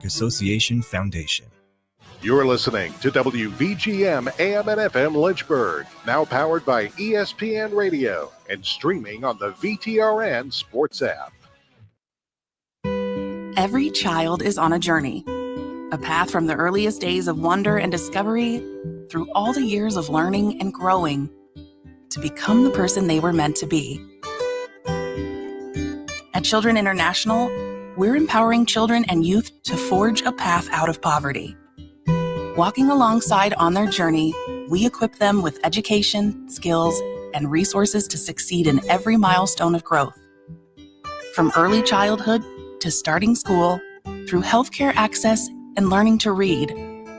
Association Foundation. You're listening to WVGM AM and FM Lynchburg, now powered by ESPN Radio and streaming on the VTRN Sports app. Every child is on a journey, a path from the earliest days of wonder and discovery through all the years of learning and growing to become the person they were meant to be. At Children International, we're empowering children and youth to forge a path out of poverty. Walking alongside on their journey, we equip them with education, skills, and resources to succeed in every milestone of growth. From early childhood to starting school, through healthcare access and learning to read,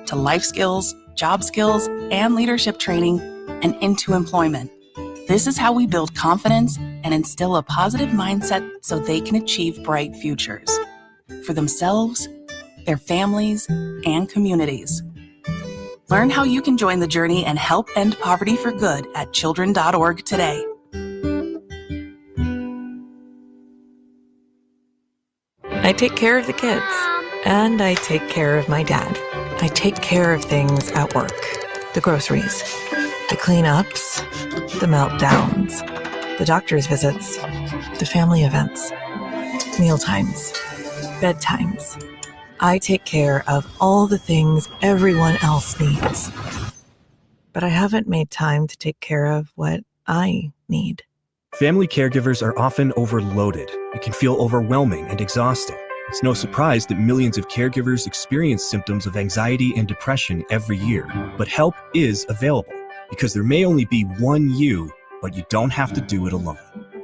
to life skills, job skills, and leadership training, and into employment. This is how we build confidence and instill a positive mindset so they can achieve bright futures for themselves, their families, and communities. Learn how you can join the journey and help end poverty for good at children.org today. I take care of the kids, and I take care of my dad. I take care of things at work, the groceries, the cleanups, the meltdowns, the doctor's visits, the family events, mealtimes, bedtimes. I take care of all the things everyone else needs. But I haven't made time to take care of what I need. Family caregivers are often overloaded. It can feel overwhelming and exhausting. It's no surprise that millions of caregivers experience symptoms of anxiety and depression every year. But help is available, because there may only be one you, but you don't have to do it alone.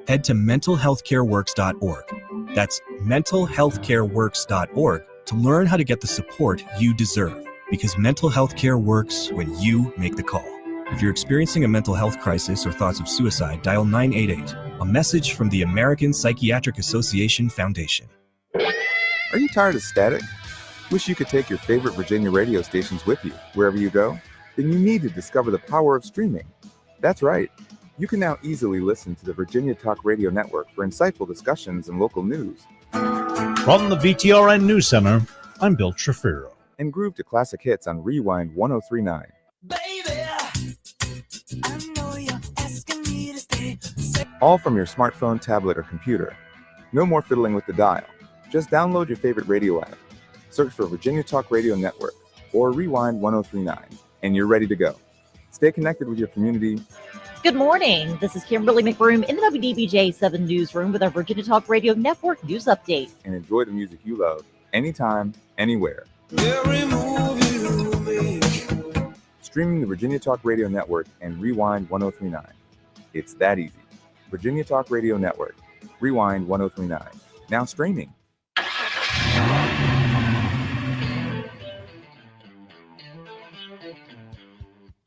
Head to mentalhealthcareworks.org. That's mentalhealthcareworks.org to learn how to get the support you deserve, because mental health care works when you make the call. If you're experiencing a mental health crisis or thoughts of suicide, dial 988, a message from the American Psychiatric Association Foundation. Are you tired of static? Wish you could take your favorite Virginia radio stations with you wherever you go? Then you need to discover the power of streaming. That's right. You can now easily listen to the Virginia Talk Radio Network for insightful discussions and local news. From the VTRN News Center, I'm Bill Trefiro. And groove to classic hits on Rewind 1039. Baby, I know you're asking me to stay. All from your smartphone, tablet, or computer. No more fiddling with the dial. Just download your favorite radio app. Search for Virginia Talk Radio Network or Rewind 1039, and you're ready to go. Stay connected with your community. Good morning. This is Kimberly McBroom in the WDBJ 7 Newsroom with our Virginia Talk Radio Network news update. And enjoy the music you love, anytime, anywhere. Every move you make. Streaming the Virginia Talk Radio Network and Rewind 1039. It's that easy. Virginia Talk Radio Network, Rewind 1039. Now streaming.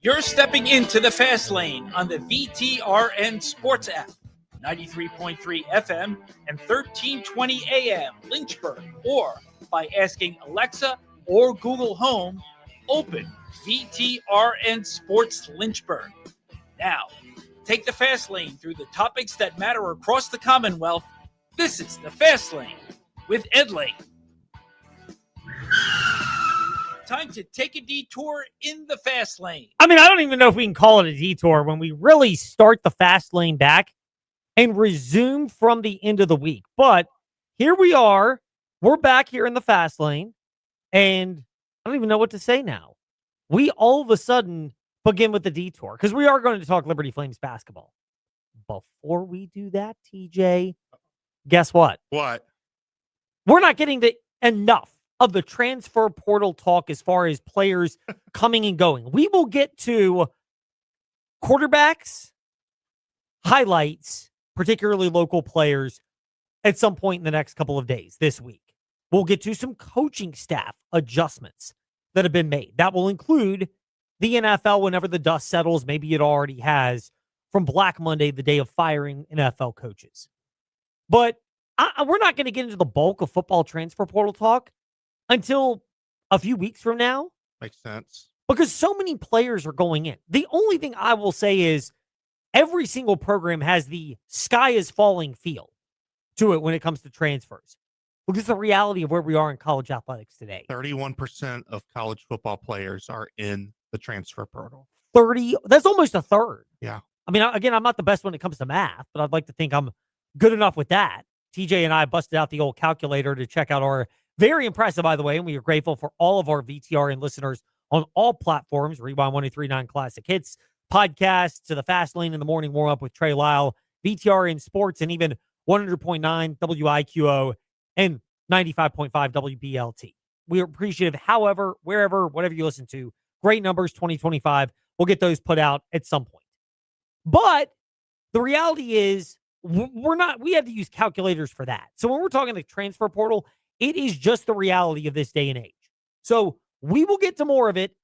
You're stepping into the fast lane on the VTRN Sports app, 93.3 FM and 1320 AM Lynchburg, or by asking Alexa or Google Home, open VTRN Sports Lynchburg. Now, take the fast lane through the topics that matter across the Commonwealth. This is the Fast Lane with Ed Lane. Time to take a detour in the fast lane. I mean, I don't even know if we can call it a detour when we really start the fast lane back and resume from the end of the week. But here we are. We're back here in the fast lane, and I don't even know what to say now. We all of a sudden begin with the detour because we are going to talk Liberty Flames basketball. Before we do that, TJ, guess what? What? We're not getting to enough of the transfer portal talk as far as players coming and going. We will get to quarterbacks, highlights, particularly local players, at some point in the next couple of days this week. We'll get to some coaching staff adjustments that have been made. That will include the NFL whenever the dust settles. Maybe it already has from Black Monday, the day of firing NFL coaches. But we're not going to get into the bulk of football transfer portal talk until a few weeks from now. Makes sense. Because so many players are going in. The only thing I will say is every single program has the sky is falling feel to it when it comes to transfers. because the reality of where we are in college athletics today. 31% of college football players are in the transfer portal. 30, that's almost a third. Yeah. I mean, again, I'm not the best when it comes to math, but I'd like to think I'm good enough with that. TJ and I busted out the old calculator to check out our very impressive, by the way, and we are grateful for all of our VTRN listeners on all platforms, Rewind 1039 Classic Hits, podcasts, to the Fast Lane in the Morning Warm Up with Trey Lyle, VTRN Sports, and even 100.9 WIQO and 95.5 WBLT. We are appreciative, however, wherever, whatever you listen to. Great numbers, 2025. We'll get those put out at some point. But the reality is, we had to use calculators for that. So when we're talking the transfer portal, it is just the reality of this day and age. So we will get to more of it.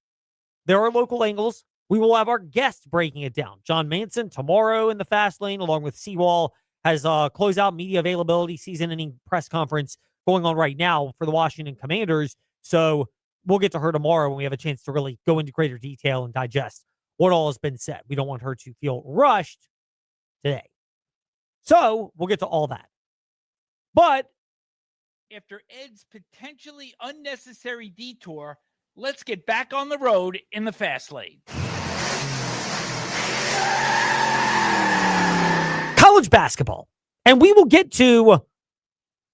There are local angles. We will have our guests breaking it down. John Manson tomorrow in the Fast Lane, along with Seawall, has a closeout media availability season-ending press conference going on right now for the Washington Commanders. So we'll get to her tomorrow when we have a chance to really go into greater detail and digest what all has been said. We don't want her to feel rushed today. So we'll get to all that. But after Ed's potentially unnecessary detour, let's get back on the road in the Fast Lane. College basketball. And we will get to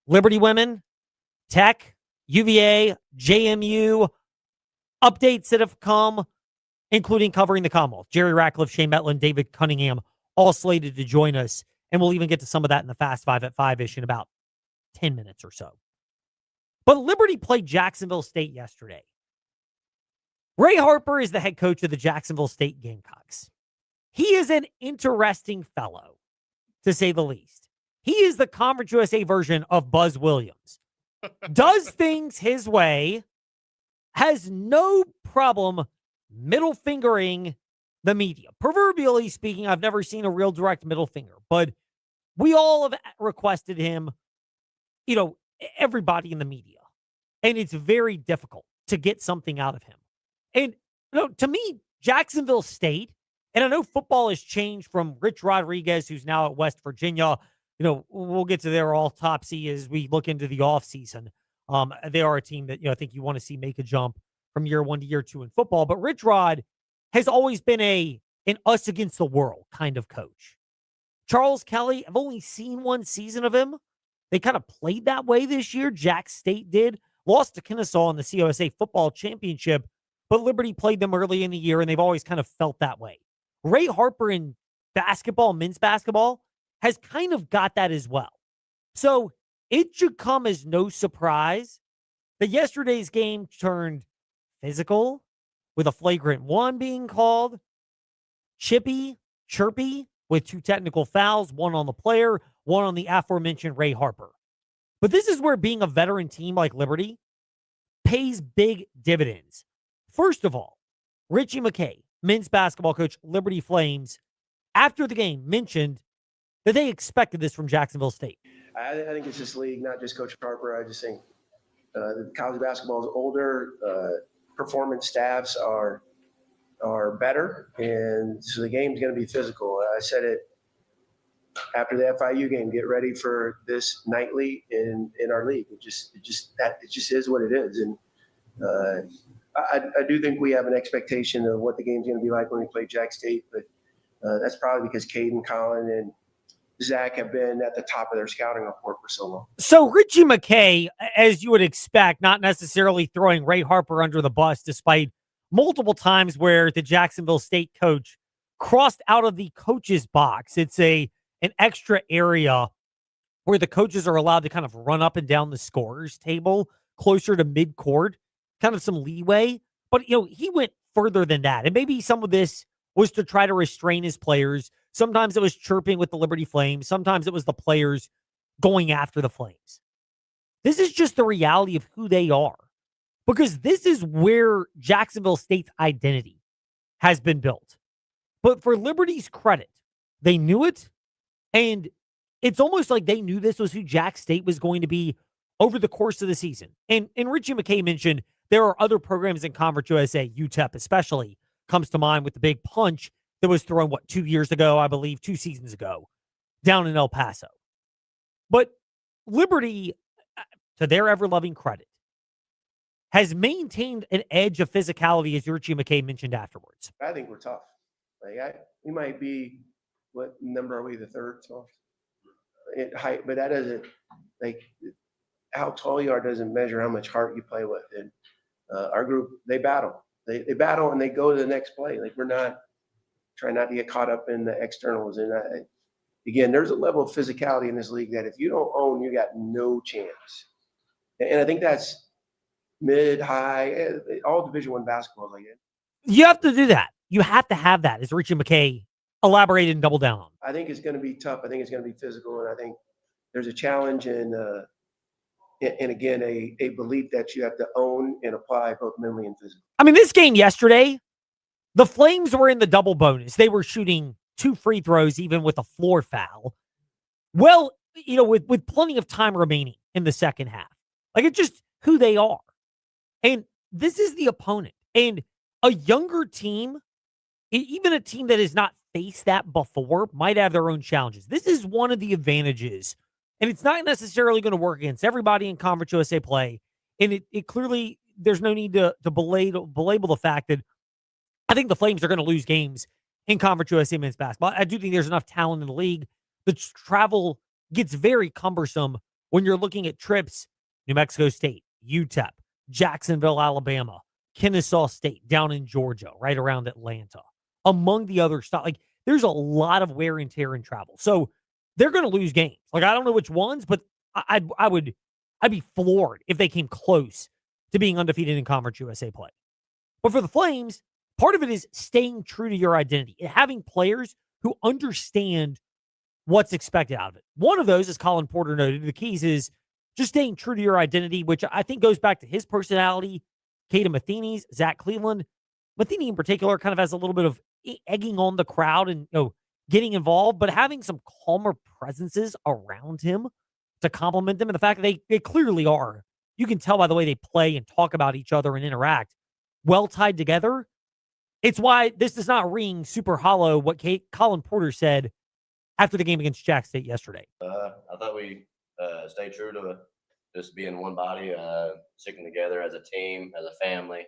Liberty women, Tech, UVA, JMU, updates that have come, including covering the Commonwealth. Jerry Ratcliffe, Shane Metlin, David Cunningham, all slated to join us. And we'll even get to some of that in the Fast Five at 5-ish in about 10 minutes or so. But Liberty played Jacksonville State yesterday. Ray Harper is the head coach of the Jacksonville State Gamecocks. He is an interesting fellow, to say the least. He is the Conference USA version of Buzz Williams. Does things his way, has no problem middle fingering the media. Proverbially speaking, I've never seen a real direct middle finger, but we all have requested him, everybody in the media. And it's very difficult to get something out of him. And to me, Jacksonville State, and I know football has changed from Rich Rodriguez, who's now at West Virginia. We'll get to their autopsy as we look into the offseason. They are a team that, I think you want to see make a jump from year one to year two in football. But Rich Rod has always been an us against the world kind of coach. Charles Kelly, I've only seen one season of him. They kind of played that way this year. Jack State did. Lost to Kennesaw in the COSA football championship, but Liberty played them early in the year, and they've always kind of felt that way. Ray Harper in basketball, men's basketball, has kind of got that as well. So it should come as no surprise that yesterday's game turned physical, with a flagrant one being called, chirpy, with 2 technical fouls, one on the player, one on the aforementioned Ray Harper. But this is where being a veteran team like Liberty pays big dividends. First of all, Richie McKay, men's basketball coach, Liberty Flames, after the game mentioned that they expected this from Jacksonville State. I think it's this league, not just Coach Harper. I just think the college basketball is older. Performance staffs are better, and so the game's going to be physical. I said it after the FIU game. Get ready for this nightly in our league. It just is what it is, and I do think we have an expectation of what the game's going to be like when we play Jack State, but that's probably because Caden, Colin, and Zach have been at the top of their scouting report for so long. So Richie McKay, as you would expect, not necessarily throwing Ray Harper under the bus, despite multiple times where the Jacksonville State coach crossed out of the coach's box. It's an extra area where the coaches are allowed to kind of run up and down the scorers table closer to midcourt, kind of some leeway. But, he went further than that. And maybe some of this was to try to restrain his players. Sometimes it was chirping with the Liberty Flames. Sometimes it was the players going after the Flames. This is just the reality of who they are. Because this is where Jacksonville State's identity has been built. But for Liberty's credit, they knew it. And it's almost like they knew this was who Jack State was going to be over the course of the season. And Richie McKay mentioned there are other programs in Conference USA, UTEP especially, comes to mind with the big punch that was thrown, 2 years ago, I believe, 2 seasons ago, down in El Paso. But Liberty, to their ever-loving credit, has maintained an edge of physicality, as Richie McKay mentioned afterwards. I think we're tough. We might be, what number are we? The third soft in height, but that doesn't how tall you are doesn't measure how much heart you play with. And our group, they battle. They battle and they go to the next play. We're not trying not to get caught up in the externals. And again, there's a level of physicality in this league that if you don't own, you got no chance. And I think that's mid, high, all Division I basketball like it. You have to do that. You have to have that, as Richie McKay elaborated and doubled down on. I think it's going to be tough. I think it's going to be physical. And I think there's a challenge and again, a belief that you have to own and apply both mentally and physically. I mean, this game yesterday, the Flames were in the double bonus. They were shooting 2 free throws, even with a floor foul. Well, with plenty of time remaining in the second half. It's just who they are. And this is the opponent. And a younger team, even a team that has not faced that before, might have their own challenges. This is one of the advantages. And it's not necessarily going to work against everybody in Conference USA play. And it clearly, there's no need to belabel the fact that I think the Flames are going to lose games in Conference USA men's basketball. I do think there's enough talent in the league. The travel gets very cumbersome when you're looking at trips. New Mexico State, UTEP, Jacksonville, Alabama, Kennesaw State, down in Georgia, right around Atlanta, among the other stuff. There's a lot of wear and tear in travel. So they're going to lose games. I don't know which ones, but I'd be floored if they came close to being undefeated in Conference USA play. But for the Flames, part of it is staying true to your identity and having players who understand what's expected out of it. One of those, as Colin Porter noted, the keys is just staying true to your identity, which I think goes back to his personality, Caden Matheny's, Zach Cleveland. Matheny in particular kind of has a little bit of egging on the crowd and getting involved, but having some calmer presences around him to complement them. And the fact that they clearly are, you can tell by the way they play and talk about each other and interact, well tied together. It's why this does not ring super hollow what Colin Porter said after the game against Jack State yesterday. I thought we stayed true to just being one body, sticking together as a team, as a family,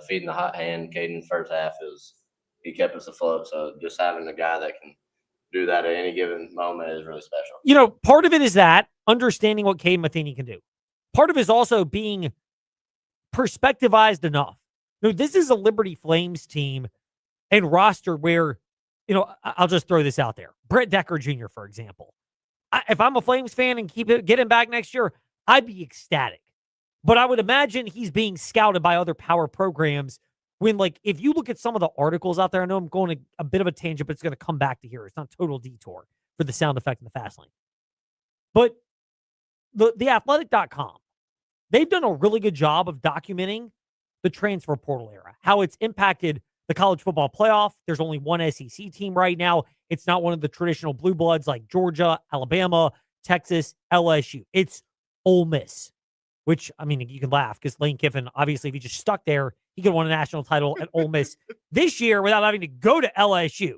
feeding the hot hand. Caden first half he kept us afloat. So just having a guy that can do that at any given moment is really special. Part of it is that understanding what Caden Matheny can do. Part of it is also being perspectivized enough. This is a Liberty Flames team and roster where, I'll just throw this out there. Brett Decker Jr., for example. If I'm a Flames fan and get him back next year, I'd be ecstatic. But I would imagine he's being scouted by other power programs when, if you look at some of the articles out there, I know I'm going a bit of a tangent, but it's going to come back to here. It's not total detour for the sound effect in the fast lane. But theathletic.com, they've done a really good job of documenting the transfer portal era, how it's impacted the college football playoff. There's only one SEC team right now. It's not one of the traditional blue bloods like Georgia, Alabama, Texas, LSU. It's Ole Miss, which, you can laugh because Lane Kiffin, obviously, if he just stuck there, he could have won a national title at Ole Miss this year without having to go to LSU.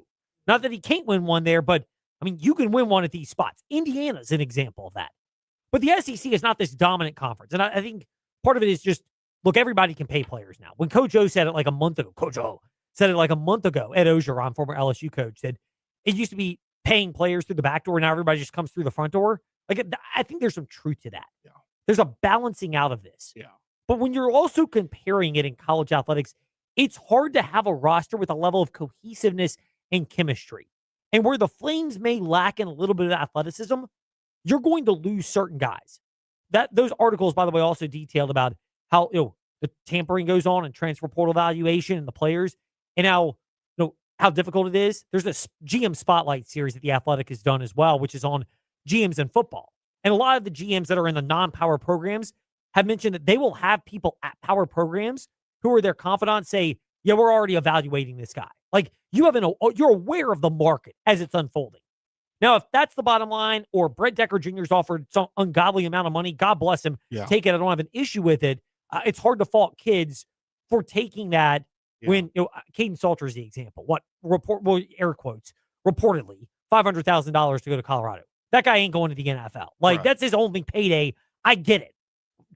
Not that he can't win one there, but, you can win one at these spots. Indiana's an example of that. But the SEC is not this dominant conference. And I think part of it is just, look, everybody can pay players now. When Coach O said it a month ago, Coach O said it a month ago, Ed Ogeron, former LSU coach, said it used to be paying players through the back door. Now everybody just comes through the front door. I think there's some truth to that. Yeah. There's a balancing out of this. Yeah. But when you're also comparing it in college athletics, it's hard to have a roster with a level of cohesiveness and chemistry. And where the Flames may lack in a little bit of athleticism, you're going to lose certain guys. Those articles, by the way, also detailed about how the tampering goes on and transfer portal valuation and the players, and how difficult it is. There's this GM Spotlight series that The Athletic has done as well, which is on GMs in football. And a lot of the GMs that are in the non-power programs have mentioned that they will have people at power programs who are their confidants say, yeah, we're already evaluating this guy. You're aware of the market as it's unfolding. Now, if that's the bottom line, or Brett Decker Jr.'s offered some ungodly amount of money, God bless him, take it. I don't have an issue with it. It's hard to fault kids for taking that when, Caden Salter's the example. Air quotes, reportedly, $500,000 to go to Colorado. That guy ain't going to the NFL. That's his only payday. I get it.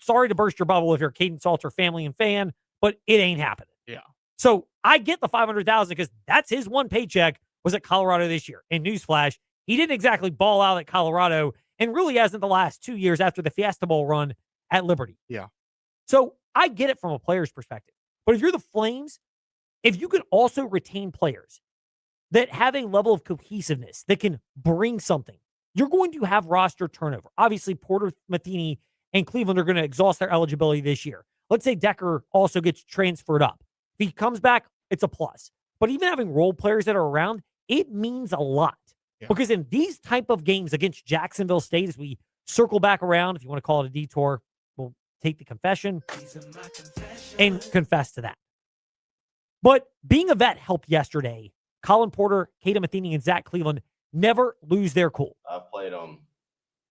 sorry to burst your bubble if you're a Caden Salter family and fan, but it ain't happening. Yeah. So I get the $500,000 because that's his one paycheck was at Colorado this year. And newsflash, he didn't exactly ball out at Colorado and really hasn't the last 2 years after the Fiesta Bowl run at Liberty. Yeah. So I get it from a player's perspective. But if you're the Flames, if you can also retain players that have a level of cohesiveness that can bring something, you're going to have roster turnover. Obviously, Porter, Matheny, and Cleveland are going to exhaust their eligibility this year. Let's say Decker also gets transferred up. If he comes back, it's a plus. But even having role players that are around, it means a lot. Yeah. Because in these type of games against Jacksonville State, as we circle back around, if you want to call it a detour, we'll take the confession and confess to that. But being a vet helped yesterday. Colin Porter, Caden Matheny, and Zach Cleveland never lose their cool. I've played them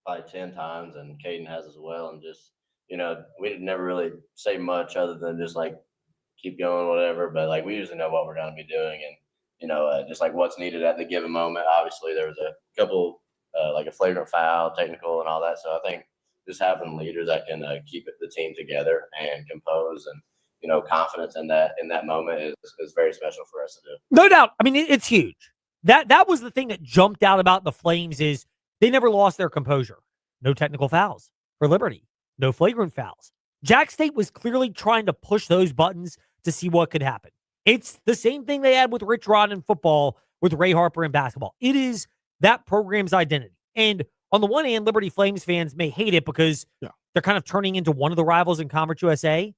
probably 10 times, and Caden has as well. And just, we never really say much other than just like keep going, whatever. But like we usually know what we're going to be doing, and just like what's needed at the given moment. Obviously, there was a couple like a flagrant foul, technical, and all that. So I think just having leaders that can keep the team together and compose and confidence in that moment is very special for us to do. No doubt. I mean, it's huge. That was the thing that jumped out about the Flames is they never lost their composure. No technical fouls for Liberty. No flagrant fouls. Jack State was clearly trying to push those buttons to see what could happen. It's the same thing they had with Rich Rod in football, with Ray Harper in basketball. It is that program's identity. And on the one hand, Liberty Flames fans may hate it because they're kind of turning into one of the rivals in Conference USA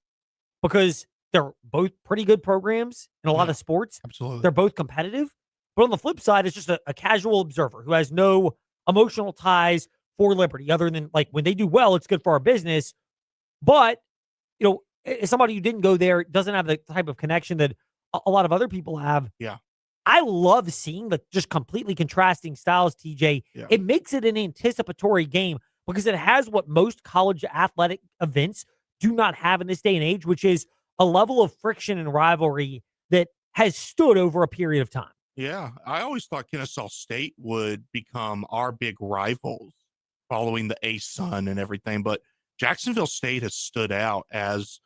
because they're both pretty good programs in a lot of sports. Absolutely. They're both competitive. But on the flip side, it's just a casual observer who has no emotional ties for Liberty other than like when they do well, it's good for our business. But, as somebody who didn't go there, doesn't have the type of connection that a lot of other people have. Yeah. I love seeing the just completely contrasting styles, TJ. Yeah. It makes it an anticipatory game because it has what most college athletic events do not have in this day and age, which is a level of friction and rivalry that has stood over a period of time. Yeah, I always thought Kennesaw State would become our big rivals following the ASUN and everything, but Jacksonville State has stood out as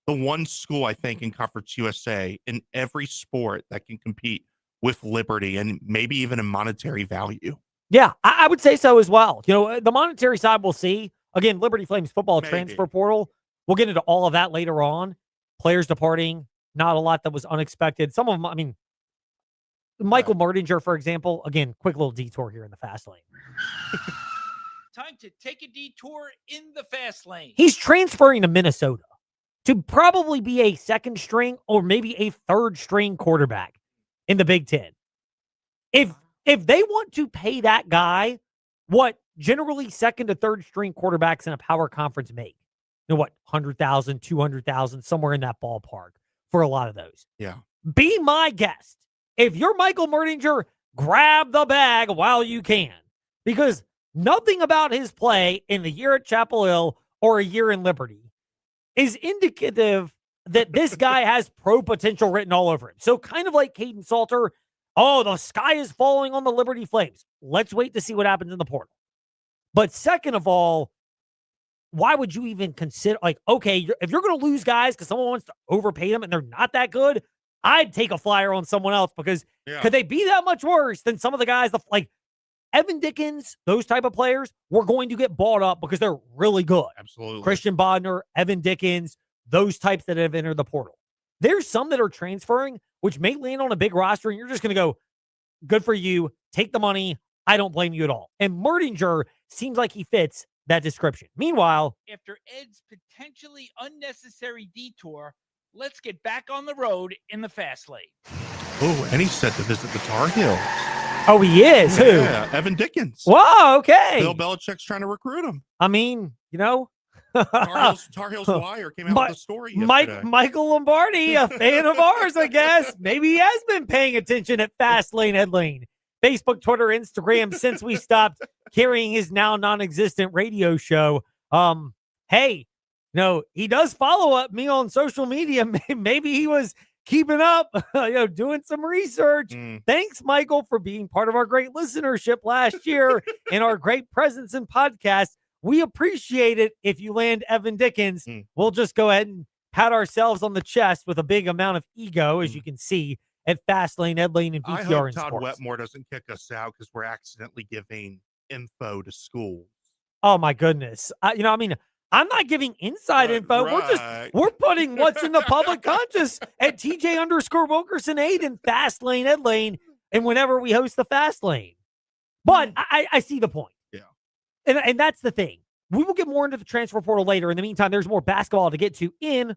the one school, I think, in Conference USA in every sport that can compete with Liberty and maybe even in monetary value. Yeah, I would say so as well. The monetary side we'll see. Again, Liberty Flames football transfer portal. We'll get into all of that later on. Players departing, not a lot that was unexpected. Some of them, I mean, Michael Merdinger, for example, again, quick little detour here in the fast lane. Time to take a detour in the fast lane. He's transferring to Minnesota to probably be a second string or maybe a third string quarterback in the Big Ten. If they want to pay that guy what generally second to third string quarterbacks in a power conference make, what, 100,000, 200,000, somewhere in that ballpark for a lot of those. Yeah. Be my guest. If you're Michael Merdinger, grab the bag while you can, because nothing about his play in the year at Chapel Hill or a year in Liberty is indicative that this guy has pro potential written all over him. So kind of like Caden Salter, the sky is falling on the Liberty Flames. Let's wait to see what happens in the portal. But second of all, why would you even consider, if you're going to lose guys because someone wants to overpay them and they're not that good, I'd take a flyer on someone else because could they be that much worse than some of the guys like Evan Dickens, those type of players were going to get bought up because they're really good. Absolutely. Christian Bodner, Evan Dickens, those types that have entered the portal. There's some that are transferring, which may land on a big roster, and you're just going to go, good for you, take the money, I don't blame you at all. And Merdinger seems like he fits that description. Meanwhile, after Ed's potentially unnecessary detour, let's get back on the road in the fast lane. Oh, and he's set to visit the Tar Heels. Oh, he is? Yeah, Who? Evan Dickens. Whoa, okay. Bill Belichick's trying to recruit him. I mean, Tar Heels Wire came out with a story yesterday. Michael Lombardi, a fan of ours, I guess. Maybe he has been paying attention at Fast Lane Headlane. Facebook, Twitter, Instagram, since we stopped carrying his now non-existent radio show. Hey, he does follow up me on social media. Maybe he was keeping up, doing some research. Thanks, Michael, for being part of our great listenership last year and our great presence in podcast. we appreciate it if you land Evan Dickens. We'll just go ahead and pat ourselves on the chest with a big amount of ego, as you can see at Fastlane, Ed Lane, and VTR I hope and Todd Sports. Wetmore doesn't kick us out because we're accidentally giving info to schools. Oh my goodness. I'm not giving inside info. We're putting what's in the public conscious at TJ_Wilkerson8 and Fast Lane Ed Lane, and whenever we host the Fast Lane. But I see the point. Yeah. And that's the thing. We will get more into the transfer portal later. In the meantime, there's more basketball to get to in.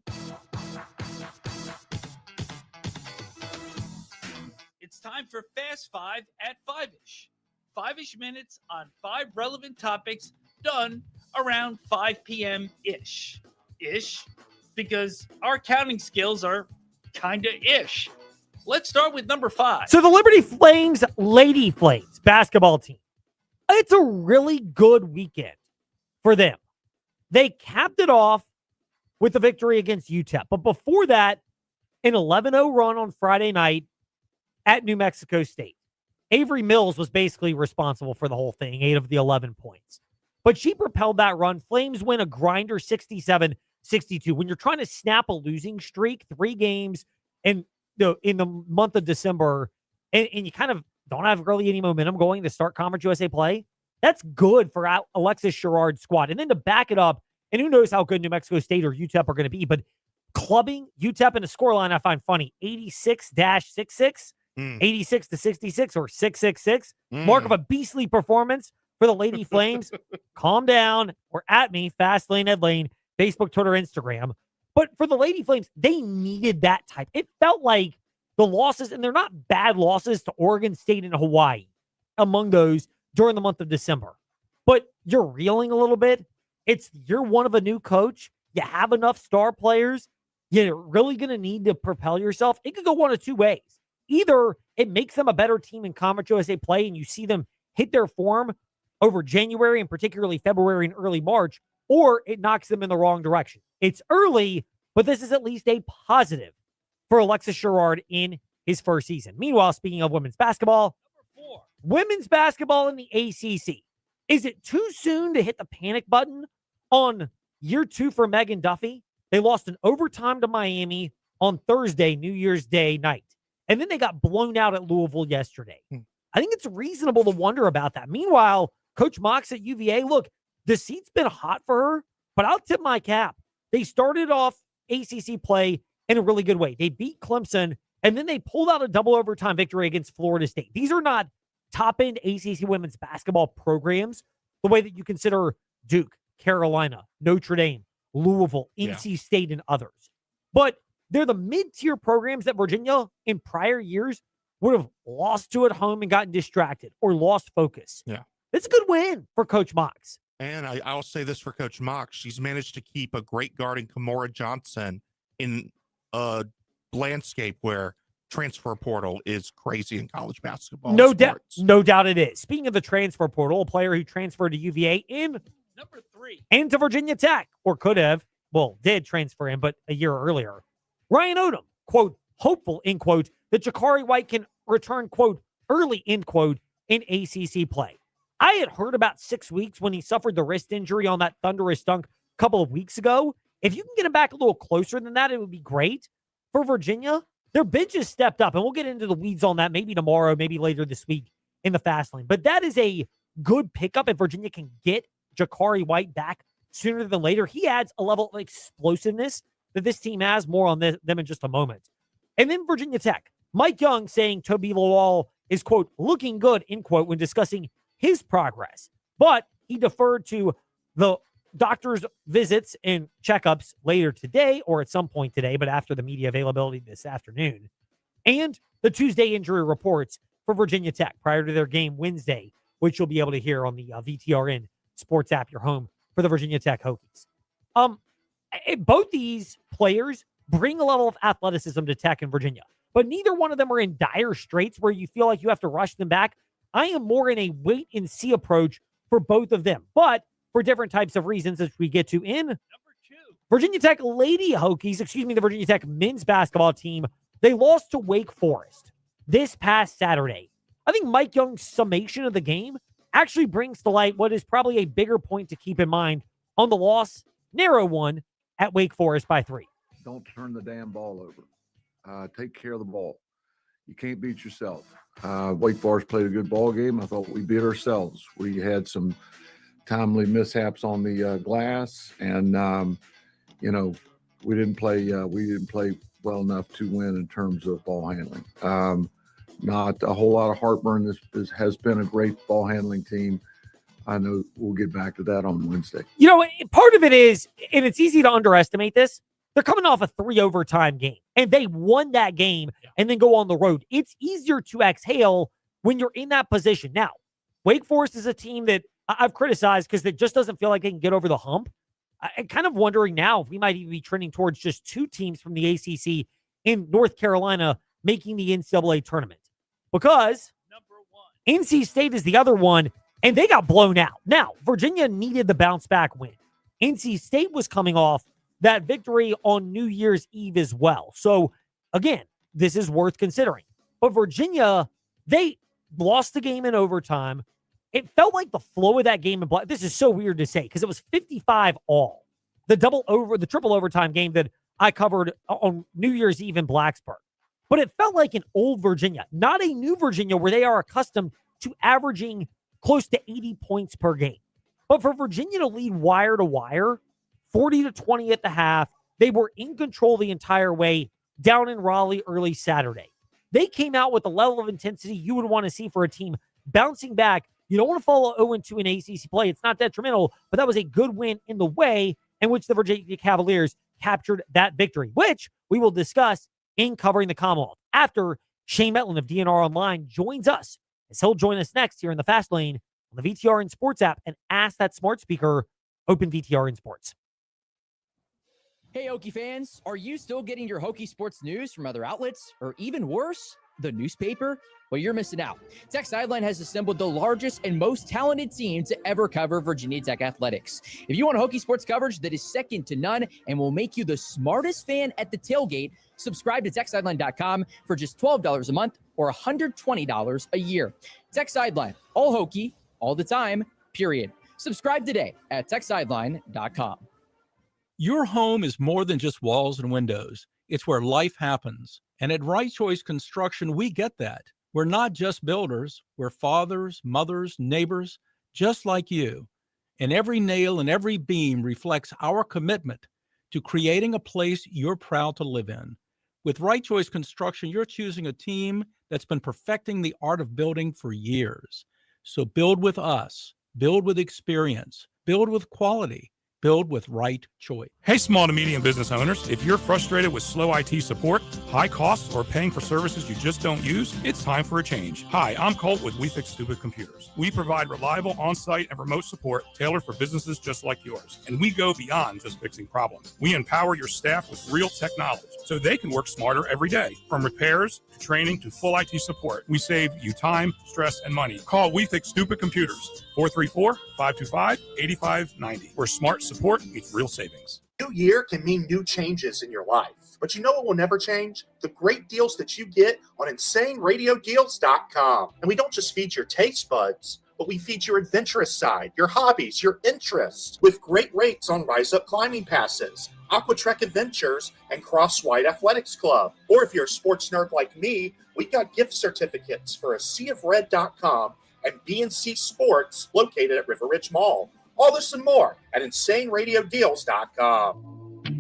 It's time for Fast Five at 5-ish. 5-ish minutes on 5 relevant topics done around 5 p.m.-ish. Ish, because our counting skills are kind of ish. Let's start with number 5. So the Liberty Flames Lady Flames basketball team. It's a really good weekend for them. They capped it off with the victory against UTEP. But before that, an 11-0 run on Friday night at New Mexico State. Avery Mills was basically responsible for the whole thing, 8 of the 11 points. But she propelled that run. Flames win a grinder 67-62. When you're trying to snap a losing streak, 3 games in the month of December, and you kind of don't have really any momentum going to start Conference USA play, that's good for Alexis Sherrard's squad. And then to back it up, and who knows how good New Mexico State or UTEP are going to be, but clubbing UTEP in a scoreline I find funny, 86-66. 86-66 or 666. Mark of a beastly performance for the Lady Flames. Calm down. Or at me, Fast Lane, Ed Lane, Facebook, Twitter, Instagram. But for the Lady Flames, they needed that type. It felt like the losses, and they're not bad losses to Oregon State and Hawaii among those during the month of December. But you're reeling a little bit. You're one of a new coach. You have enough star players. You're really going to need to propel yourself. It could go one of two ways. Either it makes them a better team in Conference USA play and you see them hit their form over January and particularly February and early March, or it knocks them in the wrong direction. It's early, but this is at least a positive for Alexis Sherrard in his first season. Meanwhile, speaking of women's basketball, women's basketball in the ACC. Is it too soon to hit the panic button on year 2 for Megan Duffy? They lost in overtime to Miami on Thursday, New Year's Day night. And then they got blown out at Louisville yesterday. I think it's reasonable to wonder about that. Meanwhile, Coach Mox at UVA, look, the seat's been hot for her, but I'll tip my cap. They started off ACC play in a really good way. They beat Clemson, and then they pulled out a double overtime victory against Florida State. These are not top-end ACC women's basketball programs the way that you consider Duke, Carolina, Notre Dame, Louisville, NC State, and others. But they're the mid-tier programs that Virginia in prior years would have lost to at home and gotten distracted or lost focus. Yeah. It's a good win for Coach Mox. And I'll say this for Coach Mox. She's managed to keep a great guard in Kimora Johnson in a landscape where transfer portal is crazy in college basketball. No doubt it is. Speaking of the transfer portal, a player who transferred to UVA in number 3 and to Virginia Tech, or could have, did transfer in, but a year earlier. Ryan Odom, quote, hopeful, end quote, that Jakari White can return, quote, early, end quote, in ACC play. I had heard about 6 weeks when he suffered the wrist injury on that thunderous dunk a couple of weeks ago. If you can get him back a little closer than that, it would be great. For Virginia, their bench has stepped up, and we'll get into the weeds on that maybe tomorrow, maybe later this week in the fast lane. But that is a good pickup if Virginia can get Jakari White back sooner than later. He adds a level of explosiveness that this team has. More on them in just a moment. And then Virginia Tech. Mike Young saying Toby Lawal is, quote, looking good, end quote, when discussing his progress. But he deferred to the doctor's visits and checkups later today, or at some point today, but after the media availability this afternoon. And the Tuesday injury reports for Virginia Tech prior to their game Wednesday, which you'll be able to hear on the VTRN Sports app, your home for the Virginia Tech Hokies. Both these players bring a level of athleticism to Tech and Virginia, but neither one of them are in dire straits where you feel like you have to rush them back. I am more in a wait-and-see approach for both of them, but for different types of reasons, as we get to in number 2. Virginia Tech Lady Hokies, the Virginia Tech men's basketball team, they lost to Wake Forest this past Saturday. I think Mike Young's summation of the game actually brings to light what is probably a bigger point to keep in mind on the loss, narrow one, at Wake Forest by 3. Don't turn the damn ball over. Take care of the ball. You can't beat yourself. Wake Forest played a good ball game. I thought we beat ourselves. We had some timely mishaps on the glass, and we didn't play well enough to win in terms of ball handling. Not a whole lot of heartburn. This has been a great ball handling team. I know we'll get back to that on Wednesday. Part of it is, and it's easy to underestimate this, they're coming off a 3 overtime game, and they won that game and then go on the road. It's easier to exhale when you're in that position. Now, Wake Forest is a team that I've criticized because it just doesn't feel like they can get over the hump. I'm kind of wondering now if we might even be trending towards just 2 teams from the ACC in North Carolina making the NCAA tournament. Because NC State is the other one, and they got blown out. Now, Virginia needed the bounce-back win. NC State was coming off that victory on New Year's Eve as well. So, again, this is worth considering. But Virginia, they lost the game in overtime. It felt like the flow of that game, this is so weird to say because it was 55 all. The triple overtime game that I covered on New Year's Eve in Blacksburg. But it felt like an old Virginia, not a new Virginia where they are accustomed to averaging close to 80 points per game. But for Virginia to lead wire to wire, 40-20 at the half, they were in control the entire way down in Raleigh early Saturday. They came out with the level of intensity you would want to see for a team bouncing back. You don't want to follow 0-2 in ACC play. It's not detrimental, but that was a good win in the way in which the Virginia Cavaliers captured that victory, which we will discuss in covering the Commonwealth after Shane Metlin of DNR Online joins us, as he'll join us next here in the Fast Lane on the VTRN Sports app and ask that smart speaker, open VTRN Sports. Hey, Hokie fans, are you still getting your Hokie sports news from other outlets, or even worse, the newspaper? Well, you're missing out. Tech Sideline has assembled the largest and most talented team to ever cover Virginia Tech athletics. If you want Hokie sports coverage that is second to none and will make you the smartest fan at the tailgate, subscribe to TechSideline.com for just $12 a month or $120 a year. Tech Sideline, all Hokie, all the time, period. Subscribe today at TechSideline.com. Your home is more than just walls and windows. It's where life happens. And at Right Choice Construction, we get that. We're not just builders. We're fathers, mothers, neighbors, just like you. And every nail and every beam reflects our commitment to creating a place you're proud to live in. With Right Choice Construction, you're choosing a team that's been perfecting the art of building for years. So build with us. Build with experience. Build with quality. Build with Right Choice. Hey, small to medium business owners, if you're frustrated with slow IT support, high costs, or paying for services you just don't use, it's time for a change. Hi, I'm Colt with We Fix Stupid Computers. We provide reliable on-site and remote support tailored for businesses just like yours. And we go beyond just fixing problems. We empower your staff with real tech knowledge so they can work smarter every day. From repairs to training to full IT support, we save you time, stress, and money. Call We Fix Stupid Computers, 434-525-8590. We're smart support meets real savings. New year can mean new changes in your life. But you know what will never change? The great deals that you get on InsaneRadioDeals.com. And we don't just feed your taste buds, but we feed your adventurous side, your hobbies, your interests, with great rates on Rise Up Climbing Passes, Aquatrek Adventures, and Cross-White Athletics Club. Or if you're a sports nerd like me, we got gift certificates for a SeaOfRed.com and BNC Sports located at River Ridge Mall. All this and more at InsaneRadioDeals.com.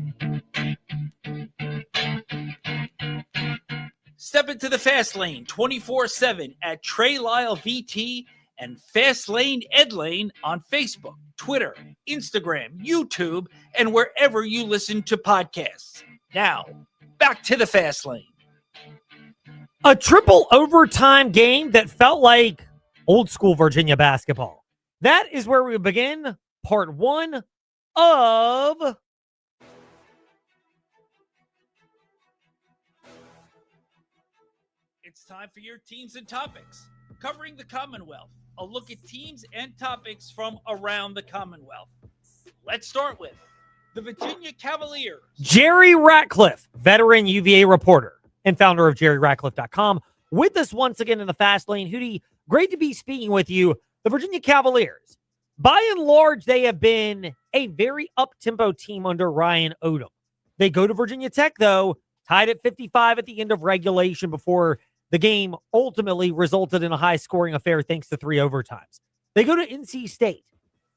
Step into the Fast Lane 24/7 at Trey Lyle VT and Fast Lane Ed Lane on Facebook, Twitter, Instagram, YouTube, and wherever you listen to podcasts. Now, back to the Fast Lane. A triple overtime game that felt like old school Virginia basketball. That is where we begin part one of It's time for your teams and topics. Covering the Commonwealth, a look at teams and topics from around the Commonwealth. Let's start with the Virginia Cavaliers. Jerry Ratcliffe, veteran UVA reporter and founder of JerryRatcliffe.com, with us once again in the Fast Lane. Hootie, great to be speaking with you. The Virginia Cavaliers, by and large, they have been a very up-tempo team under Ryan Odom. They go to Virginia Tech, though, tied at 55 at the end of regulation before the game ultimately resulted in a high-scoring affair thanks to 3 overtimes. They go to NC State.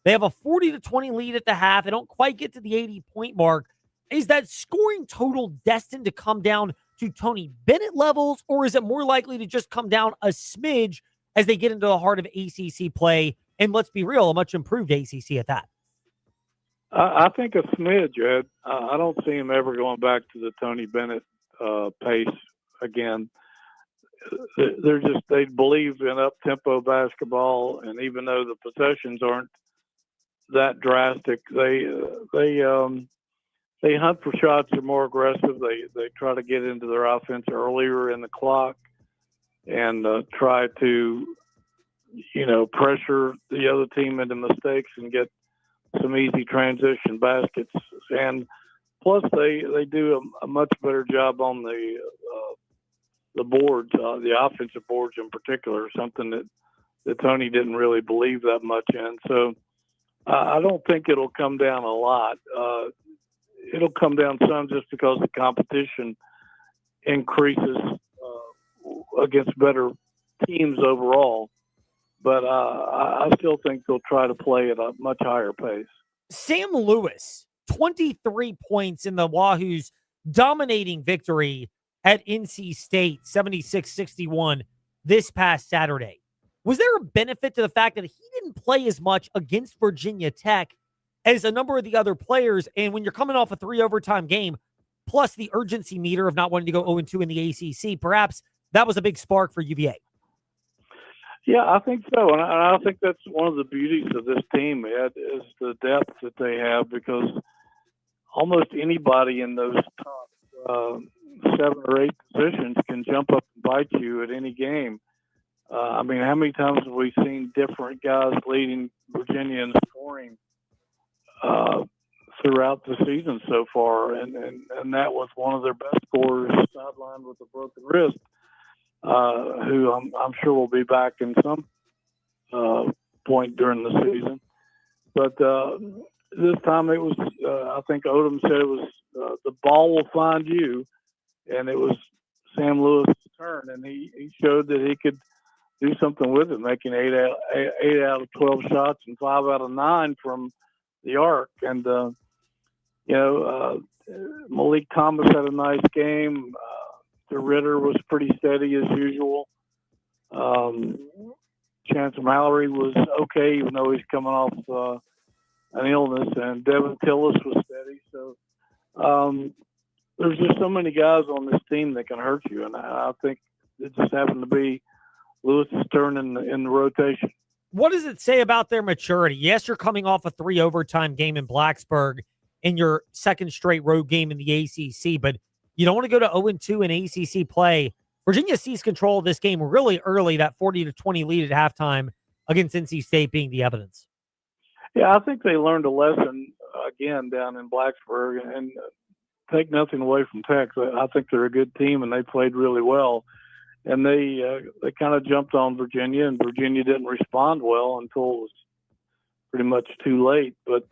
They have a 40-20 lead at the half. They don't quite get to the 80-point mark. Is that scoring total destined to come down to Tony Bennett levels, or is it more likely to just come down a smidge as they get into the heart of ACC play? And let's be real, a much improved ACC at that. I think a smidge, Ed. I don't see him ever going back to the Tony Bennett pace again. They believe in up-tempo basketball, and even though the possessions aren't that drastic, they hunt for shots. They're more aggressive. They try to get into their offense earlier in the clock and try to, pressure the other team into mistakes and get some easy transition baskets. And plus, they do a much better job on the boards, the offensive boards in particular, something that Tony didn't really believe that much in. So I don't think it'll come down a lot. It'll come down some just because the competition increases against better teams overall. But I still think they'll try to play at a much higher pace. Sam Lewis, 23 points in the Wahoos' dominating victory at NC State, 76-61 this past Saturday. Was there a benefit to the fact that he didn't play as much against Virginia Tech as a number of the other players? And when you're coming off a 3 overtime game, plus the urgency meter of not wanting to go 0-2 in the ACC, perhaps that was a big spark for UVA. Yeah, I think so. And I think that's one of the beauties of this team, Ed, is the depth that they have, because almost anybody in those top 7 or 8 positions can jump up and bite you at any game. How many times have we seen different guys leading Virginia in scoring throughout the season so far? And that was one of their best scorers, sidelined with a broken wrist, who I'm sure will be back in some point during the season. But this time it was, I think Odom said it was the ball will find you, and it was Sam Lewis' turn, and he showed that he could do something with it, making 8 out of 12 shots and 5 out of 9 from the arc. And, Malik Thomas had a nice game. The Ritter was pretty steady as usual. Chancellor Mallory was okay, even though he's coming off an illness, and Devin Tillis was steady. So there's just so many guys on this team that can hurt you, and I think it just happened to be Lewis's turn in the rotation. What does it say about their maturity? Yes, you're coming off a 3 overtime game in Blacksburg in your second straight road game in the ACC, but you don't want to go to 0-2 in ACC play. Virginia seized control of this game really early, that 40-20 lead at halftime against NC State being the evidence. Yeah, I think they learned a lesson again down in Blacksburg, and take nothing away from Tech. I think they're a good team, and they played really well. And they kind of jumped on Virginia, and Virginia didn't respond well until it was pretty much too late. But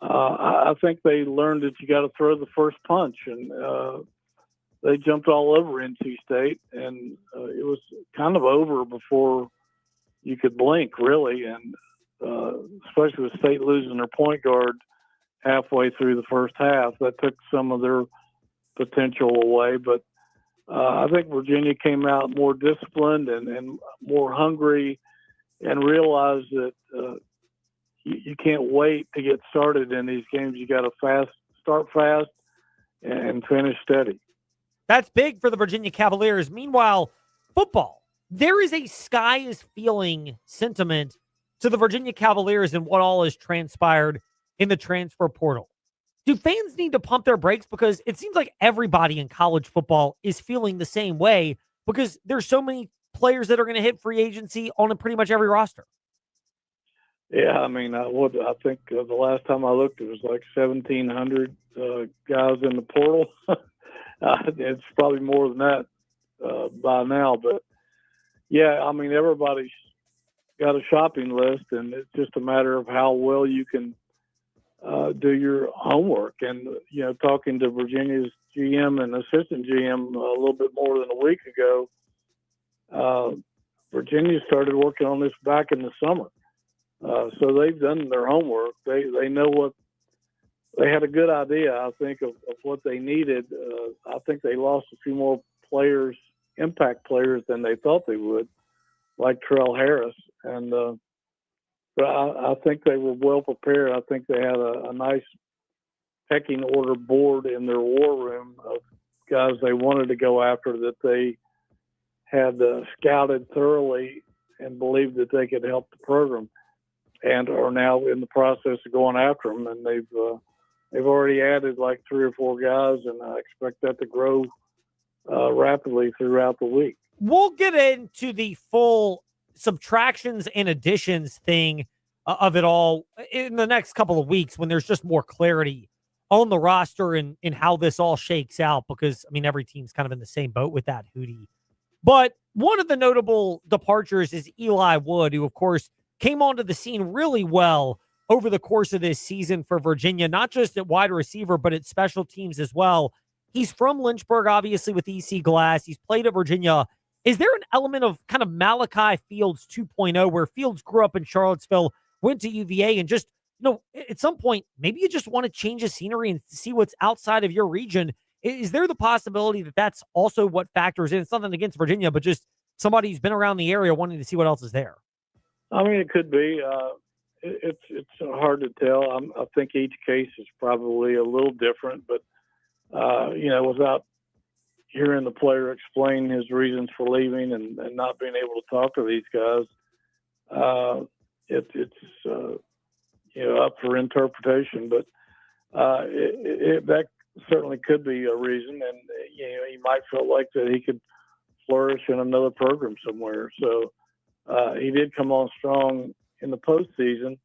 I think they learned that you got to throw the first punch, and they jumped all over NC State, and it was kind of over before you could blink, really. And especially with State losing their point guard halfway through the first half, that took some of their potential away. But I think Virginia came out more disciplined and more hungry, and realized that you can't wait to get started in these games. You got to start fast and finish steady. That's big for the Virginia Cavaliers. Meanwhile, football, there is a sky is feeling sentiment to the Virginia Cavaliers and what all has transpired in the transfer portal. Do fans need to pump their brakes? Because it seems like everybody in college football is feeling the same way, because there's so many players that are going to hit free agency on pretty much every roster. Yeah, I think the last time I looked, it was like 1,700 guys in the portal. It's probably more than that by now. But, yeah, everybody's got a shopping list, and it's just a matter of how well you can do your homework. And, talking to Virginia's GM and assistant GM a little bit more than a week ago, Virginia started working on this back in the summer. So they've done their homework. They know what they had a good idea, I think, of what they needed. I think they lost a few more players, impact players, than they thought they would, like Terrell Harris. And but I think they were well prepared. I think they had a nice pecking order board in their war room of guys they wanted to go after that they had scouted thoroughly and believed that they could help the program, and are now in the process of going after them. And they've already added like 3 or 4 guys, and I expect that to grow rapidly throughout the week. We'll get into the full subtractions and additions thing of it all in the next couple of weeks when there's just more clarity on the roster and how this all shakes out, because, I mean, every team's kind of in the same boat with that, Hootie. But one of the notable departures is Eli Wood, who, of course, came onto the scene really well over the course of this season for Virginia, not just at wide receiver, but at special teams as well. He's from Lynchburg, obviously, with EC Glass. He's played at Virginia. Is there an element of kind of Malachi Fields 2.0, where Fields grew up in Charlottesville, went to UVA, and just, at some point, maybe you just want to change the scenery and see what's outside of your region? Is there the possibility that that's also what factors in? It's nothing against Virginia, but just somebody who's been around the area wanting to see what else is there. I mean, it could be. It's hard to tell. I think each case is probably a little different, but without hearing the player explain his reasons for leaving and not being able to talk to these guys, it's up for interpretation. But that certainly could be a reason, and he might feel like that he could flourish in another program somewhere. So he did come on strong in the postseason.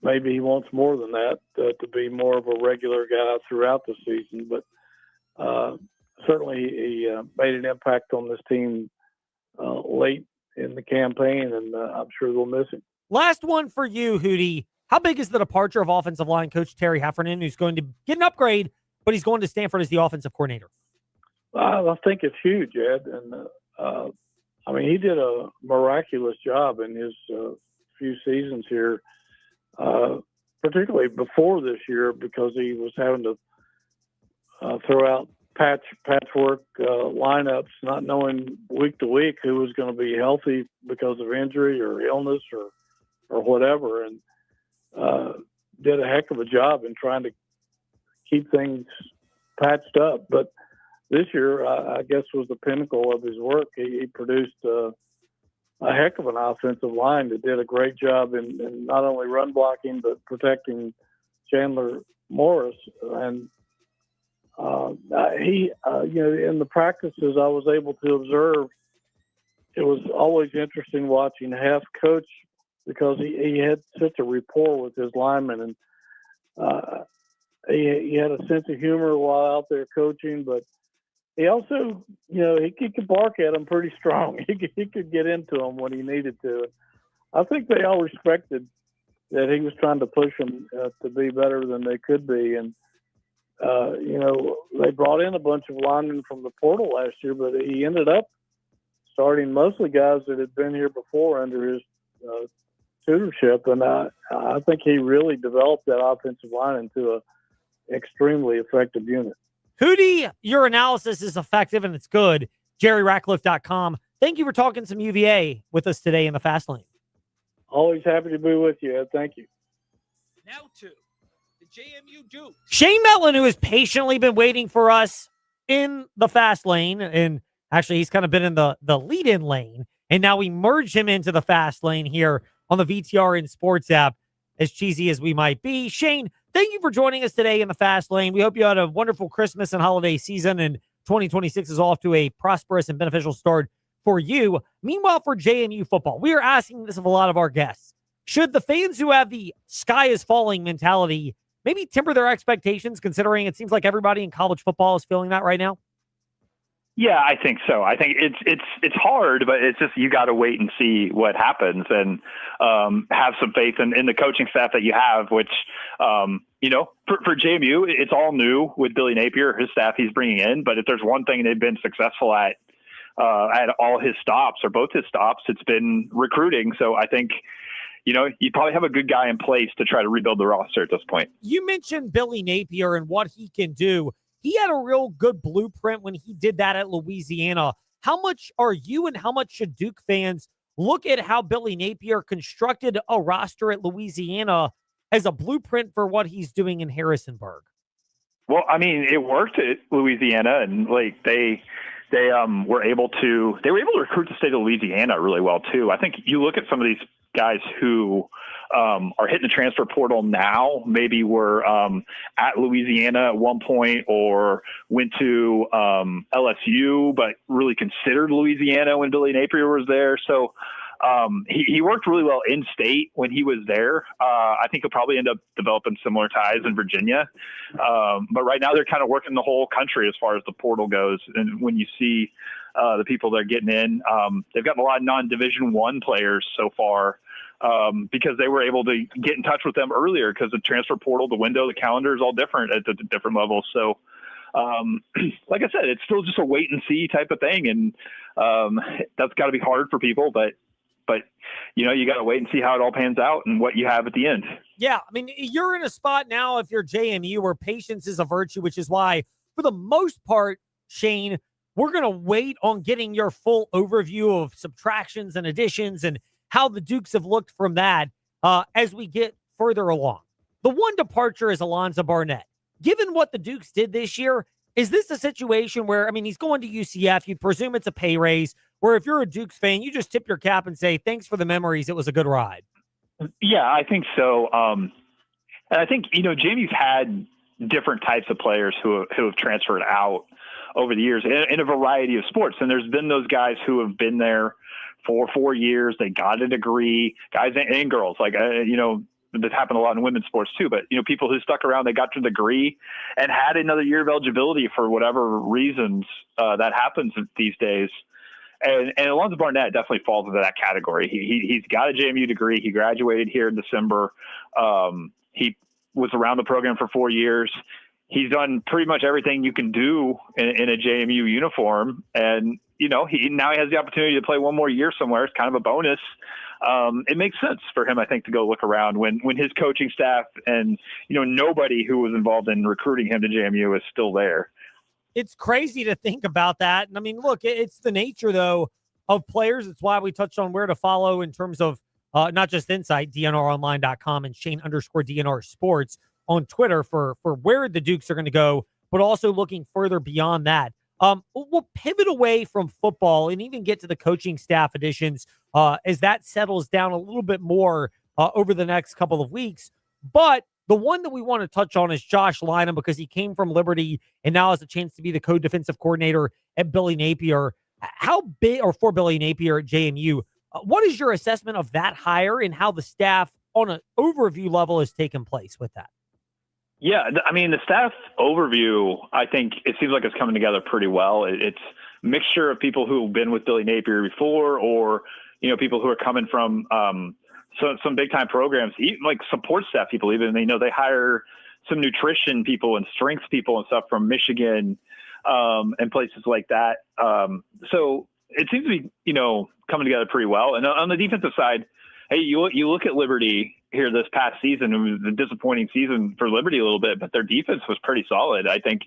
Maybe he wants more than that, to be more of a regular guy throughout the season. But certainly he made an impact on this team late in the campaign, and I'm sure they'll miss him. Last one for you, Hootie. How big is the departure of offensive line coach Terry Heffernan, who's going to get an upgrade, but he's going to Stanford as the offensive coordinator? I think it's huge, Ed. And I mean, he did a miraculous job in his few seasons here, particularly before this year, because he was having to throw out patchwork lineups, not knowing week to week who was going to be healthy because of injury or illness or whatever, and did a heck of a job in trying to keep things patched up. But this year, I guess, was the pinnacle of his work. He produced a heck of an offensive line that did a great job in not only run blocking, but protecting Chandler Morris. And he, in the practices I was able to observe, it was always interesting watching Hef coach, because he had such a rapport with his linemen, and he had a sense of humor while out there coaching, but he also, he could bark at them pretty strong. He could get into them when he needed to. I think they all respected that he was trying to push them to be better than they could be. And, they brought in a bunch of linemen from the portal last year, but he ended up starting mostly guys that had been here before under his tutorship. And I think he really developed that offensive line into an extremely effective unit. Hootie, your analysis is effective and it's good. JerryRatcliffe.com. Thank you for talking some UVA with us today in the Fast Lane. Always happy to be with you, Ed. Thank you. Now to the JMU Duke. Shane Metlin, who has patiently been waiting for us in the Fast Lane, and actually he's kind of been in the lead-in lane, and now we merge him into the Fast Lane here on the VTRN Sports app, as cheesy as we might be. Shane, thank you for joining us today in the Fast Lane. We hope you had a wonderful Christmas and holiday season, and 2026 is off to a prosperous and beneficial start for you. Meanwhile, for JMU football, we are asking this of a lot of our guests. Should the fans who have the sky is falling mentality maybe temper their expectations, considering it seems like everybody in college football is feeling that right now? Yeah, I think so. I think it's hard, but it's just you got to wait and see what happens, and have some faith in the coaching staff that you have. Which, for JMU, it's all new with Billy Napier, his staff he's bringing in. But if there's one thing they've been successful at all his stops or both his stops, it's been recruiting. So I think, you probably have a good guy in place to try to rebuild the roster at this point. You mentioned Billy Napier and what he can do. He had a real good blueprint when he did that at Louisiana. How much are you and how much should Duke fans look at how Billy Napier constructed a roster at Louisiana as a blueprint for what he's doing in Harrisonburg? Well, I mean, it worked at Louisiana, and they were able to recruit the state of Louisiana really well too. I think you look at some of these guys who are hitting the transfer portal now, maybe were at Louisiana at one point or went to LSU, but really considered Louisiana when Billy Napier was there. So he worked really well in state when he was there. I think he'll probably end up developing similar ties in Virginia. But right now they're kind of working the whole country as far as the portal goes. And when you see the people that are getting in, they've gotten a lot of non-Division I players so far. Because they were able to get in touch with them earlier because the transfer portal, the window, the calendar is all different at the different levels. So, like I said, it's still just a wait and see type of thing. And that's got to be hard for people, but you got to wait and see how it all pans out and what you have at the end. Yeah. I mean, you're in a spot now, if you're JMU, where patience is a virtue, which is why for the most part, Shane, we're going to wait on getting your full overview of subtractions and additions and how the Dukes have looked from that as we get further along. The one departure is Alonzo Barnett. Given what the Dukes did this year, is this a situation where, I mean, he's going to UCF, you'd presume it's a pay raise, where if you're a Dukes fan, you just tip your cap and say, thanks for the memories, it was a good ride? Yeah, I think so. And I think, JMU's had different types of players who have transferred out over the years in a variety of sports. And there's been those guys who have been there for 4 years. They got a degree, guys and girls, that happened a lot in women's sports too, but people who stuck around, they got to the degree and had another year of eligibility for whatever reasons that happens these days. And Alonzo Barnett definitely falls into that category. He's got a JMU degree. He graduated here in December. He was around the program for 4 years. He's done pretty much everything you can do in a JMU uniform. And, he now has the opportunity to play one more year somewhere. It's kind of a bonus. It makes sense for him, I think, to go look around when his coaching staff and, nobody who was involved in recruiting him to JMU is still there. It's crazy to think about that. And I mean, look, it's the nature, though, of players. It's why we touched on where to follow in terms of not just Insight, DNRonline.com, and Shane_DNR Sports on Twitter for where the Dukes are going to go, but also looking further beyond that. We'll pivot away from football and even get to the coaching staff additions as that settles down a little bit more over the next couple of weeks. But the one that we want to touch on is Josh Lynham, because he came from Liberty and now has a chance to be the co-defensive coordinator at Billy Napier. How big, or for Billy Napier at JMU, what is your assessment of that hire and how the staff on an overview level has taken place with that? Yeah, I mean, the staff overview, I think it seems like it's coming together pretty well. It's a mixture of people who've been with Billy Napier before, or, people who are coming from some big time programs, even like support staff people, even, they hire some nutrition people and strength people and stuff from Michigan and places like that. So it seems to be, coming together pretty well. And on the defensive side, hey, you look at Liberty here this past season. It was a disappointing season for Liberty a little bit, but their defense was pretty solid, I think.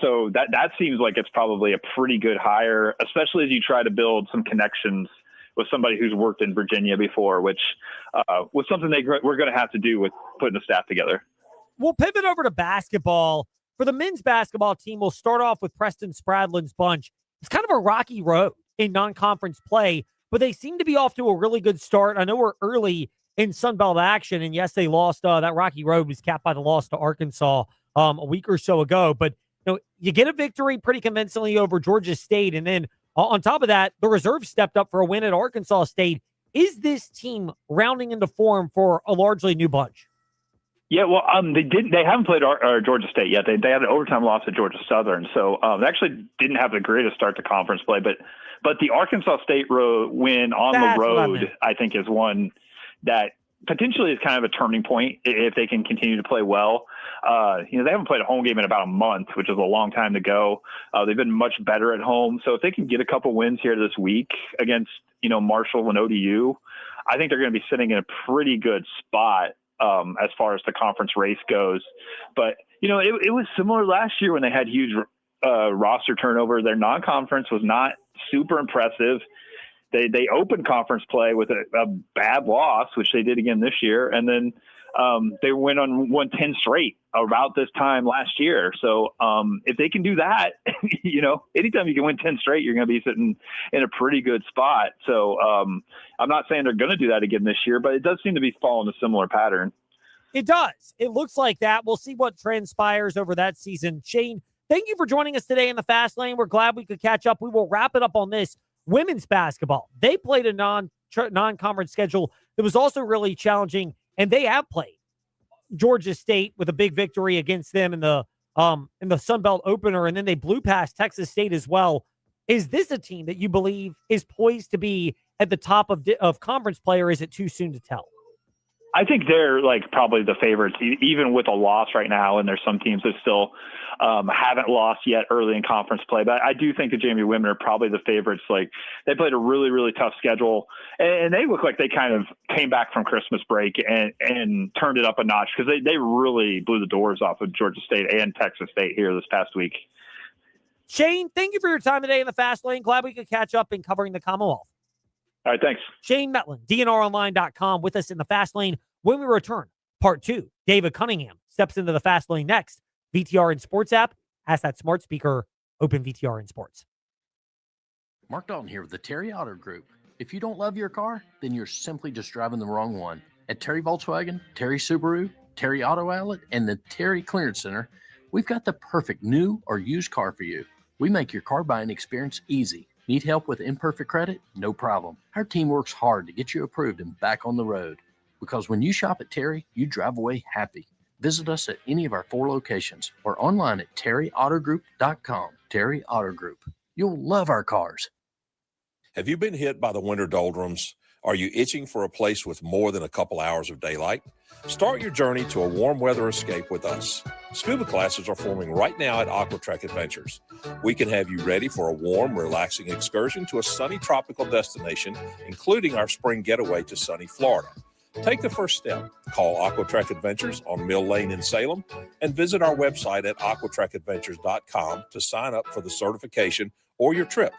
So that seems like it's probably a pretty good hire, especially as you try to build some connections with somebody who's worked in Virginia before, which was something we're going to have to do with putting the staff together. We'll pivot over to basketball. For the men's basketball team, we'll start off with Preston Spradlin's bunch. It's kind of a rocky road in non-conference play, but they seem to be off to a really good start. I know we're early in Sunbelt action, and yes, they lost. That rocky road was capped by the loss to Arkansas a week or so ago. But you get a victory pretty convincingly over Georgia State, and then on top of that, the reserve stepped up for a win at Arkansas State. Is this team rounding into form for a largely new bunch? Yeah, well, they haven't played Georgia State yet. They had an overtime loss at Georgia Southern, so they actually didn't have the greatest start to conference play. But the Arkansas State win on the road, I think, is one that potentially is kind of a turning point if they can continue to play well. They haven't played a home game in about a month, which is a long time to go. They've been much better at home, so if they can get a couple wins here this week against Marshall and ODU, I think they're going to be sitting in a pretty good spot. As far as the conference race goes. But, it was similar last year when they had huge roster turnover. Their non-conference was not super impressive. They opened conference play with a bad loss, which they did again this year. And then they won 10 straight about this time last year. So if they can do that, anytime you can win 10 straight, you're going to be sitting in a pretty good spot. So I'm not saying they're going to do that again this year, but it does seem to be following a similar pattern. It does. It looks like that. We'll see what transpires over that season. Shane, thank you for joining us today in the Fast Lane. We're glad we could catch up. We will wrap it up on this. Women's basketball. They played a non-conference schedule that was also really challenging, and they have played Georgia State with a big victory against them in the Sun Belt opener, and then they blew past Texas State as well. Is this a team that you believe is poised to be at the top of conference play, or is it too soon to tell? I think they're probably the favorites, even with a loss right now. And there's some teams that still haven't lost yet early in conference play. But I do think the JMU women are probably the favorites. They played a really, really tough schedule, and they look like they kind of came back from Christmas break and turned it up a notch because they really blew the doors off of Georgia State and Texas State here this past week. Shane, thank you for your time today in the Fast Lane. Glad we could catch up in covering the Commonwealth. All right, thanks. Shane Metlin, DNRonline.com, with us in the Fast Lane. When we return, part 2, David Cunningham steps into the Fast Lane next. VTR and Sports app. Ask that smart speaker, open VTR and Sports. Mark Dalton here with the Terry Auto Group. If you don't love your car, then you're simply just driving the wrong one. At Terry Volkswagen, Terry Subaru, Terry Auto Outlet, and the Terry Clearance Center, we've got the perfect new or used car for you. We make your car buying experience easy. Need help with imperfect credit? No problem. Our team works hard to get you approved and back on the road. Because when you shop at Terry, you drive away happy. Visit us at any of our 4 locations or online at terryautogroup.com. Terry Auto Group. You'll love our cars. Have you been hit by the winter doldrums? Are you itching for a place with more than a couple hours of daylight? Start your journey to a warm weather escape with us. Scuba classes are forming right now at Aquatrek Adventures. We can have you ready for a warm, relaxing excursion to a sunny tropical destination, including our spring getaway to sunny Florida. Take the first step. Call Aquatrek Adventures on Mill Lane in Salem and visit our website at aquatrekadventures.com to sign up for the certification or your trip.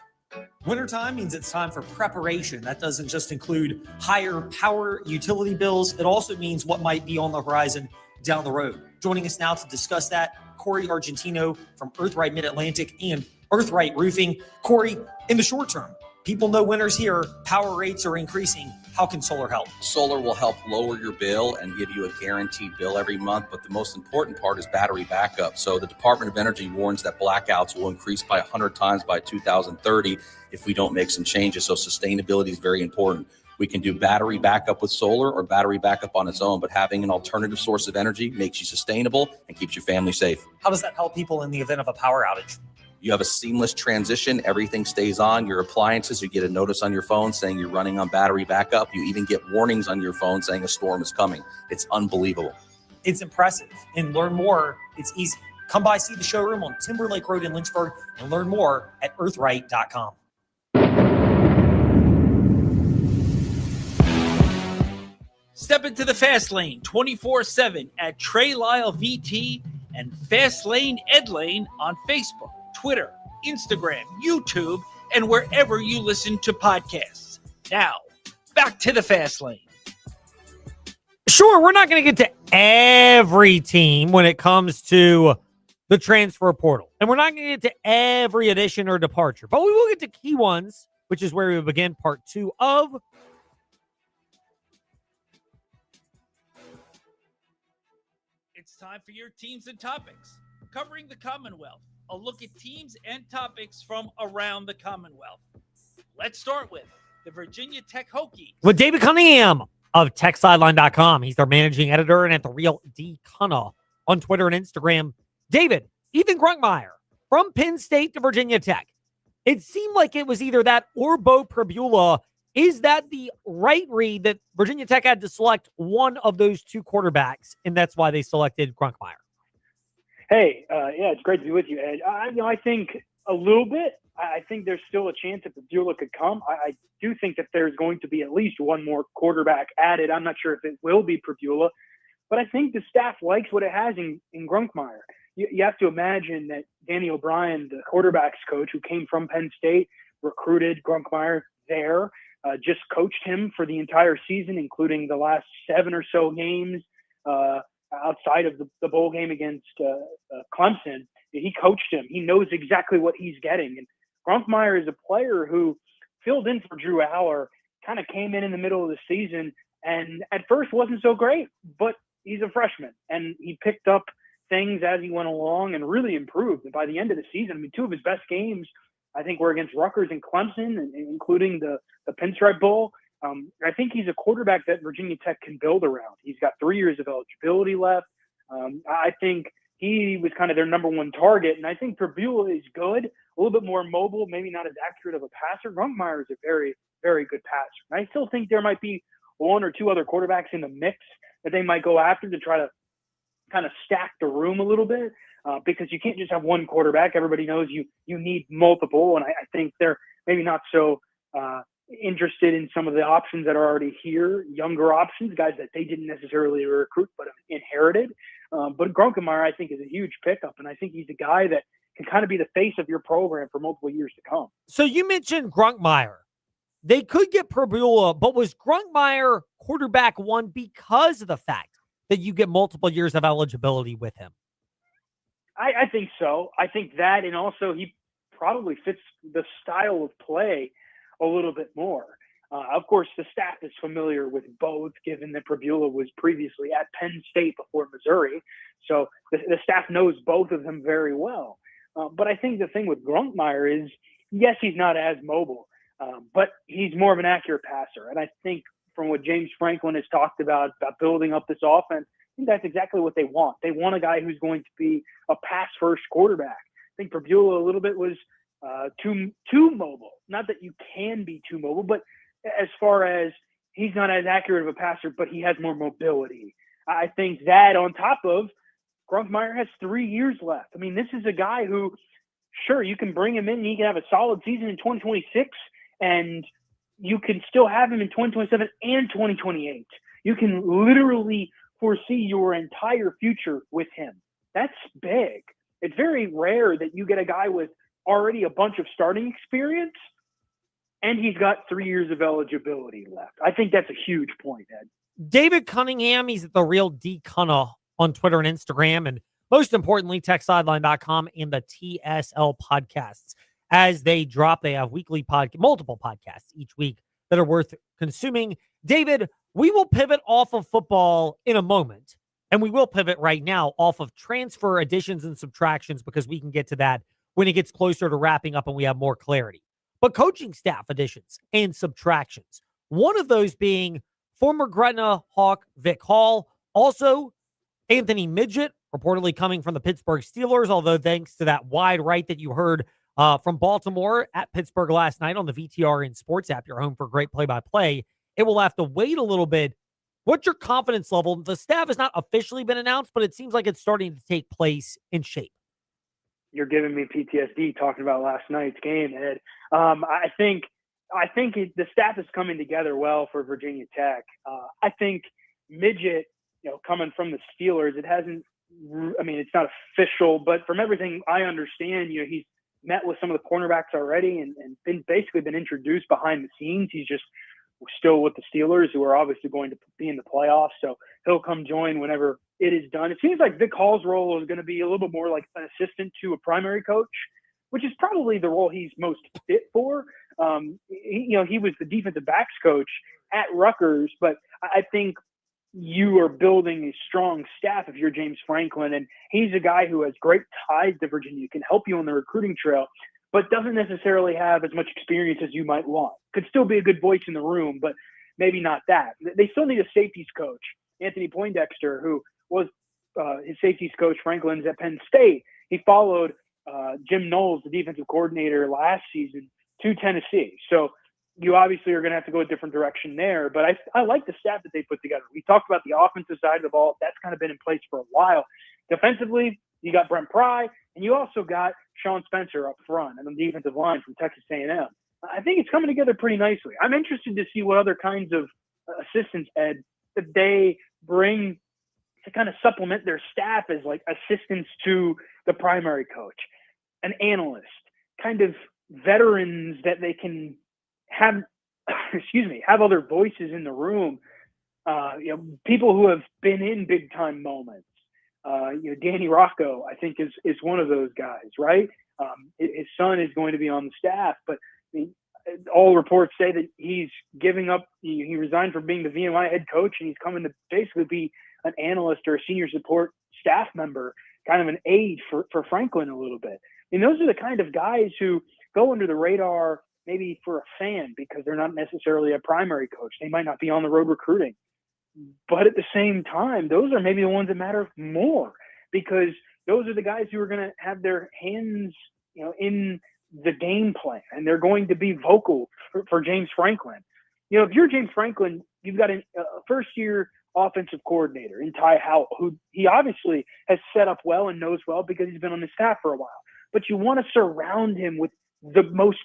Wintertime means it's time for preparation. That doesn't just include higher power utility bills. It also means what might be on the horizon down the road. Joining us now to discuss that, Corey Argentino from Earthright Mid-Atlantic and Earthright Roofing. Corey, in the short term, people know winter's here. Power rates are increasing. How can solar help? Solar will help lower your bill and give you a guaranteed bill every month, but the most important part is battery backup. So the Department of Energy warns that blackouts will increase by 100 times by 2030 if we don't make some changes. So sustainability is very important. We can do battery backup with solar or battery backup on its own, but having an alternative source of energy makes you sustainable and keeps your family safe. How does that help people in the event of a power outage? You have a seamless transition. Everything stays on. Your appliances, you get a notice on your phone saying you're running on battery backup. You even get warnings on your phone saying a storm is coming. It's unbelievable. It's impressive. And learn more, it's easy. Come by, see the showroom on Timberlake Road in Lynchburg, and learn more at earthright.com. Step into the Fast Lane 24/7 at Trey Lyle VT and Fast Lane Ed Lane on Facebook, Twitter, Instagram, YouTube, and wherever you listen to podcasts. Now, back to the Fast Lane. Sure, we're not going to get to every team when it comes to the transfer portal. And we're not going to get to every addition or departure. But we will get to key ones, which is where we begin part 2 of It's time for your teams and topics. Covering the Commonwealth. A look at teams and topics from around the Commonwealth. Let's start with the Virginia Tech Hokies. with David Cunningham of TechSideline.com. He's their managing editor and at The Real D. Cunna on Twitter and Instagram. David, Ethan Grunkmeyer, from Penn State to Virginia Tech. It seemed like it was either that or Bo Pribula. Is that the right read that Virginia Tech had to select one of those two quarterbacks, and that's why they selected Grunkmeyer? Hey, yeah, it's great to be with you, Ed. I think a little bit. I think there's still a chance that Pribula could come. I do think that there's going to be at least one more quarterback added. I'm not sure if it will be Pribula, but I think the staff likes what it has in Grunkmeyer. You have to imagine that Danny O'Brien, the quarterbacks coach who came from Penn State, recruited Grunkmeyer there, just coached him for the entire season, including the last 7 or so games outside of the bowl game against Clemson. He coached him. He knows exactly what he's getting. And Grunkmeyer is a player who filled in for Drew Aller, kind of came in the middle of the season, and at first wasn't so great, but he's a freshman, and he picked up things as he went along and really improved. And by the end of the season, I mean, 2 of his best games, I think, were against Rutgers and Clemson, and including the Pinstripe Bowl. I think he's a quarterback that Virginia Tech can build around. He's got 3 years of eligibility left. I think he was kind of their number one target, and I think Pribula is good, a little bit more mobile, maybe not as accurate of a passer. Grunkmeyer is a very, very good passer. And I still think there might be 1 or 2 other quarterbacks in the mix that they might go after to try to kind of stack the room a little bit, because you can't just have one quarterback. Everybody knows you need multiple, and I think they're maybe not so interested in some of the options that are already here, younger options, guys that they didn't necessarily recruit but inherited. But Grunkmeyer, I think, is a huge pickup, and I think he's a guy that can kind of be the face of your program for multiple years to come. So you mentioned Grunkmeyer. They could get Pribula, but was Grunkmeyer quarterback 1 because of the fact that you get multiple years of eligibility with him? I think so. I think that, and also he probably fits the style of play a little bit more. Of course, the staff is familiar with both, given that Pribula was previously at Penn State before Missouri. So the staff knows both of them very well. But I think the thing with Grunkmeyer is, yes, he's not as mobile, but he's more of an accurate passer. And I think from what James Franklin has talked about building up this offense, I think that's exactly what they want. They want a guy who's going to be a pass-first quarterback. I think Pribula a little bit was too mobile. Not that you can be too mobile, but as far as he's not as accurate of a passer, but he has more mobility. I think that on top of Grunkmeyer has 3 years left. I mean, this is a guy who, sure, you can bring him in and he can have a solid season in 2026, and you can still have him in 2027 and 2028. You can literally foresee your entire future with him. That's big. It's very rare that you get a guy with already a bunch of starting experience and he's got 3 years of eligibility left. I think that's a huge point, Ed. David Cunningham, he's at The Real D. Cunna on Twitter and Instagram, and most importantly, TechSideline.com and the TSL podcasts. As they drop, they have multiple podcasts each week that are worth consuming. David, we will pivot off of football in a moment, and we will pivot right now off of transfer additions and subtractions because we can get to that when it gets closer to wrapping up and we have more clarity. But coaching staff additions and subtractions, one of those being former Gretna Hawk Vic Hall, also Anthony Midget, reportedly coming from the Pittsburgh Steelers, although thanks to that wide right that you heard from Baltimore at Pittsburgh last night on the VTRN Sports app, your home for great play-by-play, it will have to wait a little bit. What's your confidence level? The staff has not officially been announced, but it seems like it's starting to take place in shape. You're giving me PTSD talking about last night's game, Ed. I think the staff is coming together well for Virginia Tech. I think Midget, coming from the Steelers, it's not official, but from everything I understand, he's met with some of the cornerbacks already and been introduced behind the scenes. He's just still with the Steelers, who are obviously going to be in the playoffs. So he'll come join whenever it is done. It seems like Vic Hall's role is going to be a little bit more like an assistant to a primary coach, which is probably the role he's most fit for. He was the defensive backs coach at Rutgers, but I think you are building a strong staff if you're James Franklin, and he's a guy who has great ties to Virginia, can help you on the recruiting trail, but doesn't necessarily have as much experience as you might want. Could still be a good voice in the room, but maybe not that. They still need a safeties coach, Anthony Poindexter, who was his safeties coach, Franklin's at Penn State. He followed Jim Knowles, the defensive coordinator last season, to Tennessee. So you obviously are going to have to go a different direction there. But I like the staff that they put together. We talked about the offensive side of the ball. That's kind of been in place for a while. Defensively, you got Brent Pry, and you also got Sean Spencer up front and the defensive line from Texas A&M. I think it's coming together pretty nicely. I'm interested to see what other kinds of assistants, Ed, that they bring to kind of supplement their staff as like assistants to the primary coach, an analyst, kind of veterans that they can have, have other voices in the room. People who have been in big time moments. Danny Rocco, I think is one of those guys, right? His son is going to be on the staff, but all reports say that he's giving up. He resigned from being the VMI head coach, and he's coming to basically be an analyst or a senior support staff member, kind of an aide for Franklin a little bit. And those are the kind of guys who go under the radar maybe for a fan because they're not necessarily a primary coach. They might not be on the road recruiting. But at the same time, those are maybe the ones that matter more because those are the guys who are going to have their hands, in the game plan, and they're going to be vocal for James Franklin. If you're James Franklin, you've got a first-year offensive coordinator in Ty Howell, who he obviously has set up well and knows well because he's been on the staff for a while. But you want to surround him with the most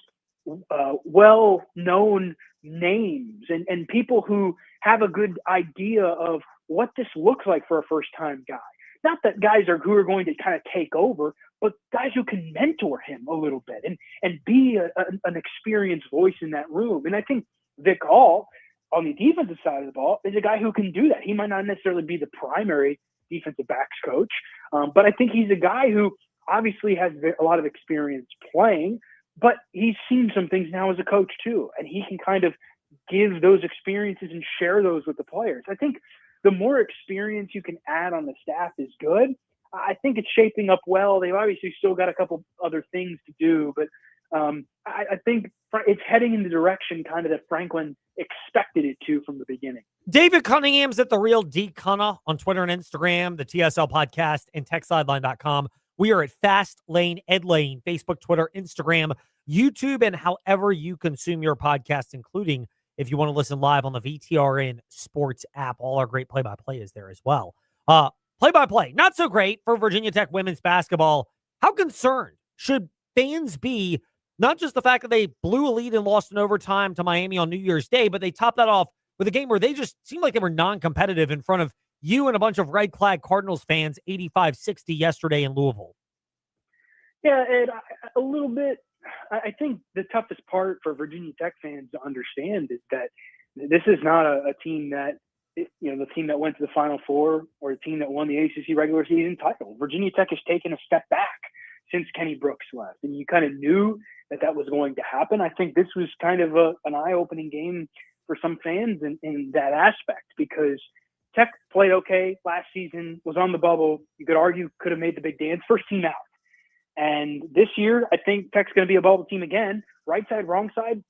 well-known names and people who have a good idea of what this looks like for a first-time guy. Not that guys who are going to kind of take over, but guys who can mentor him a little bit and be an experienced voice in that room. And I think Vic Hall, on the defensive side of the ball, is a guy who can do that. He might not necessarily be the primary defensive backs coach, but I think he's a guy who obviously has a lot of experience playing, but he's seen some things now as a coach too, and he can kind of give those experiences and share those with the players. I think the more experience you can add on the staff is good. I think it's shaping up well. They've obviously still got a couple other things to do, but I think it's heading in the direction kind of that Franklin expected it to from the beginning. David Cunningham's at The Real D Cunna on Twitter and Instagram, the TSL podcast, and TechSideline.com. We are at Fast Lane, Ed Lane, Facebook, Twitter, Instagram, YouTube, and however you consume your podcast, including if you want to listen live on the VTRN Sports app. All our great play-by-play is there as well. Play-by-play, not so great for Virginia Tech women's basketball. How concerned should fans be, not just the fact that they blew a lead and lost in overtime to Miami on New Year's Day, but they topped that off with a game where they just seemed like they were non-competitive in front of you and a bunch of red-clad Cardinals fans, 85-60 yesterday in Louisville. Yeah, Ed, a little bit. I think the toughest part for Virginia Tech fans to understand is that this is not a team that, the team that went to the Final Four or the team that won the ACC regular season title. Virginia Tech has taken a step back since Kenny Brooks left, and you kind of knew that was going to happen. I think this was kind of an eye-opening game for some fans in that aspect because Tech played okay last season, was on the bubble. You could argue could have made the big dance, first team out. And this year, I think Tech's going to be a bubble team again. Right side, wrong side,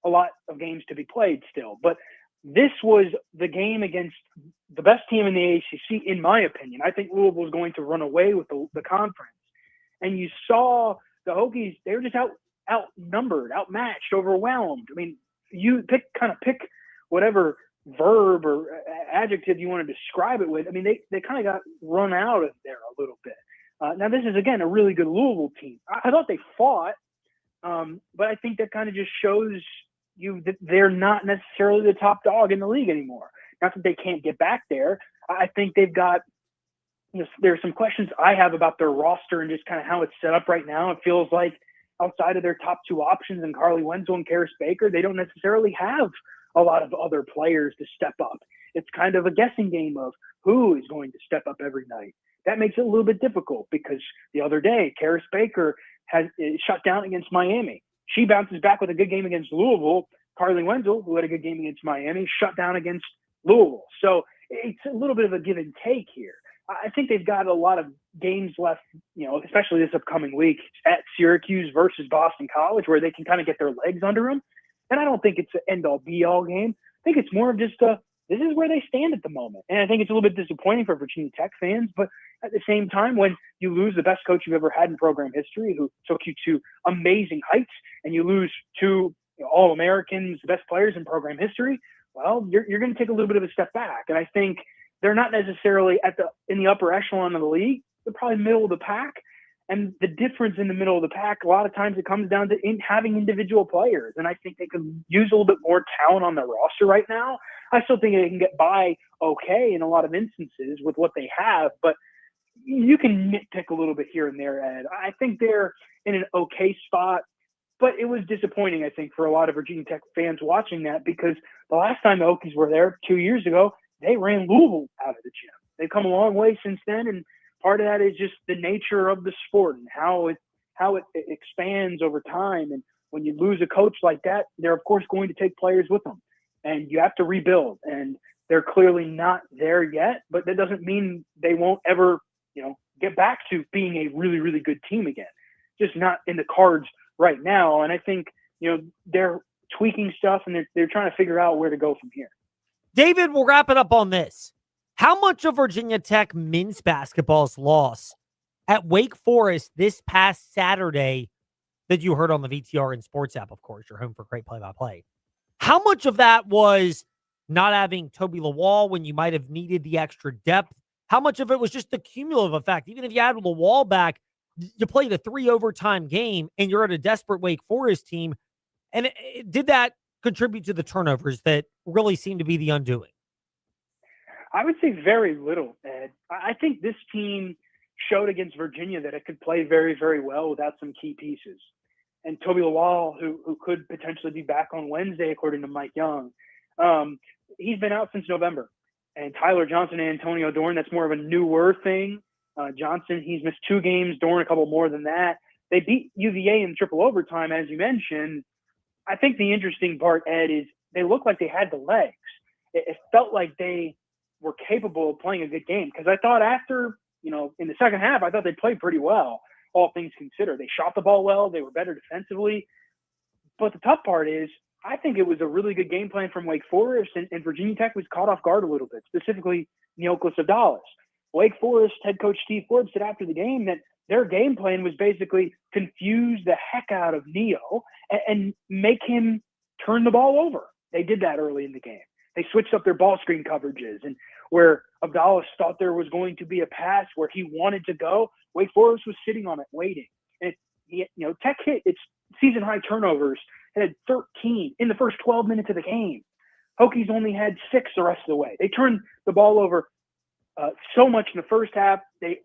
a lot of games to be played still. But this was the game against the best team in the ACC, in my opinion. I think Louisville was going to run away with the conference. And you saw the Hokies, they were just outnumbered, outmatched, overwhelmed. I mean, you pick whatever verb or adjective you want to describe it with. I mean, they kind of got run out of there a little bit. Now, this is, again, a really good Louisville team. I thought they fought, but I think that kind of just shows you that they're not necessarily the top dog in the league anymore. Not that they can't get back there. I think they've got there are some questions I have about their roster and just kind of how it's set up right now. It feels like outside of their top two options and Carly Wenzel and Karis Baker, they don't necessarily have a lot of other players to step up. It's kind of a guessing game of who is going to step up every night. That makes it a little bit difficult because the other day, Karis Baker has shut down against Miami. She bounces back with a good game against Louisville. Carly Wenzel, who had a good game against Miami, shut down against Louisville. So it's a little bit of a give and take here. I think they've got a lot of games left, especially this upcoming week at Syracuse versus Boston College, where they can kind of get their legs under them. And I don't think it's an end-all, be-all game, think it's more of just this is where they stand at the moment. And I think it's a little bit disappointing for Virginia Tech fans, but at the same time, when you lose the best coach you've ever had in program history, who took you to amazing heights, and you lose two All-Americans, the best players in program history, well, you're going to take a little bit of a step back. And I think they're not necessarily in the upper echelon of the league. They're probably middle of the pack. And the difference in the middle of the pack, a lot of times it comes down to having individual players. And I think they could use a little bit more talent on their roster right now. I still think they can get by okay in a lot of instances with what they have, but you can nitpick a little bit here and there, Ed. I think they're in an okay spot, but it was disappointing, I think, for a lot of Virginia Tech fans watching that, because the last time the Hokies were there 2 years ago, they ran Louisville out of the gym. They've come a long way since then, and part of that is just the nature of the sport and how it expands over time. And when you lose a coach like that, they're of course going to take players with them, and you have to rebuild. And they're clearly not there yet, but that doesn't mean they won't ever, get back to being a really, really good team again. Just not in the cards right now. And I think, they're tweaking stuff, and they're trying to figure out where to go from here. David, we'll wrap it up on this. How much of Virginia Tech men's basketball's loss at Wake Forest this past Saturday that you heard on the VTR and Sports app, of course, your home for great play-by-play, how much of that was not having Toby Lawal when you might have needed the extra depth? How much of it was just the cumulative effect? Even if you had Lawal back, you played a 3 overtime game and you're at a desperate Wake Forest team. And did that contribute to the turnovers that really seem to be the undoing? I would say very little, Ed. I think this team showed against Virginia that it could play very, very well without some key pieces. And Toby Lawal, who could potentially be back on Wednesday, according to Mike Young, he's been out since November. And Tyler Johnson and Antonio Dorn, that's more of a newer thing. Johnson, he's missed 2 games. Dorn, a couple more than that. They beat UVA in triple overtime, as you mentioned. I think the interesting part, Ed, is they looked like they had the legs. It felt like they were capable of playing a good game, because I thought after, in the second half, I thought they played pretty well, all things considered. They shot the ball well. They were better defensively. But the tough part is, I think it was a really good game plan from Wake Forest, and Virginia Tech was caught off guard a little bit, specifically Neoclis Abdallas. Wake Forest head coach Steve Forbes said after the game that their game plan was basically confuse the heck out of Neo and make him turn the ball over. They did that early in the game. They switched up their ball screen coverages, and where Abdallas thought there was going to be a pass where he wanted to go, Wake Forest was sitting on it waiting. And Tech hit its season high turnovers. It had 13 in the first 12 minutes of the game. Hokies only had 6 the rest of the way. They turned the ball over so much in the first half. They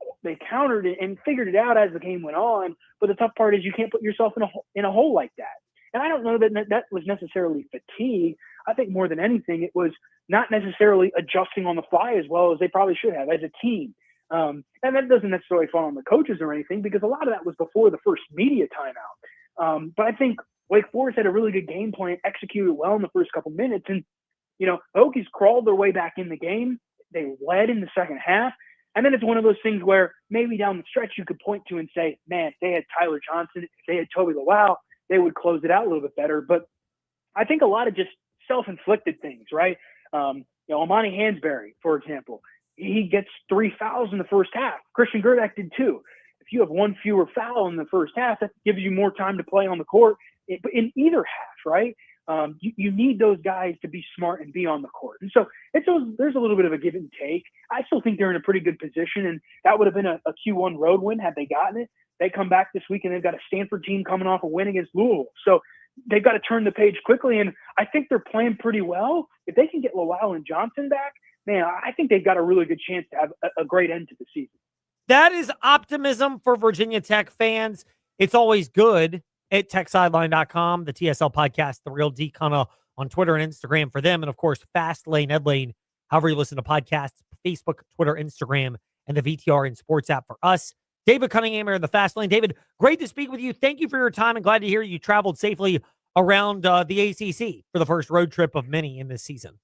countered it and figured it out as the game went on. But the tough part is you can't put yourself in a hole like that. And I don't know that was necessarily fatigue. I think more than anything, it was not necessarily adjusting on the fly as well as they probably should have as a team. And that doesn't necessarily fall on the coaches or anything, because a lot of that was before the first media timeout. But I think Wake Forest had a really good game plan, executed well in the first couple minutes. And, the Hokies crawled their way back in the game. They led in the second half. And then it's one of those things where maybe down the stretch you could point to and say, man, if they had Tyler Johnson, if they had Toby Lawal, they would close it out a little bit better. But I think a lot of just self-inflicted things, right? Amani Hansberry, for example, he gets 3 fouls in the first half. Christian Gerdak did too. If you have 1 fewer foul in the first half, that gives you more time to play on the court in either half, right? You need those guys to be smart and be on the court. And so there's a little bit of a give and take. I still think they're in a pretty good position, and that would have been a Q1 road win had they gotten it. They come back this week, and they've got a Stanford team coming off a win against Louisville. So they've got to turn the page quickly, and I think they're playing pretty well. If they can get Lawal and Johnson back, man, I think they've got a really good chance to have a great end to the season. That is optimism for Virginia Tech fans. It's always good at TechSideline.com, the TSL podcast, The Real D Cunna on Twitter and Instagram for them. And, of course, Fast Lane, Ed Lane, however you listen to podcasts, Facebook, Twitter, Instagram, and the VTR and Sports app for us. David Cunningham here in the Fast Lane. David, great to speak with you. Thank you for your time, and glad to hear you traveled safely around the ACC for the first road trip of many in this season.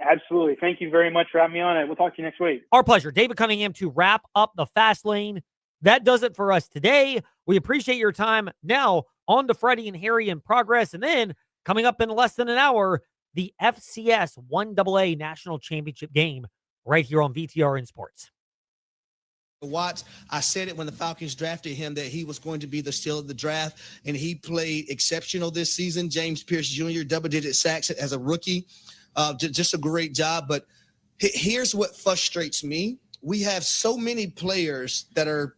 Absolutely. Thank you very much for having me on. We'll talk to you next week. Our pleasure. David Cunningham to wrap up the Fast Lane. That does it for us today. We appreciate your time. Now, on to Freddie and Harry in progress. And then, coming up in less than an hour, the FCS 1AA National Championship game right here on VTRN Sports. Watts, I said it when the Falcons drafted him that he was going to be the steal of the draft, and he played exceptional this season. James Pierce Jr., double-digit sacks as a rookie. Just a great job. But here's what frustrates me. We have so many players that are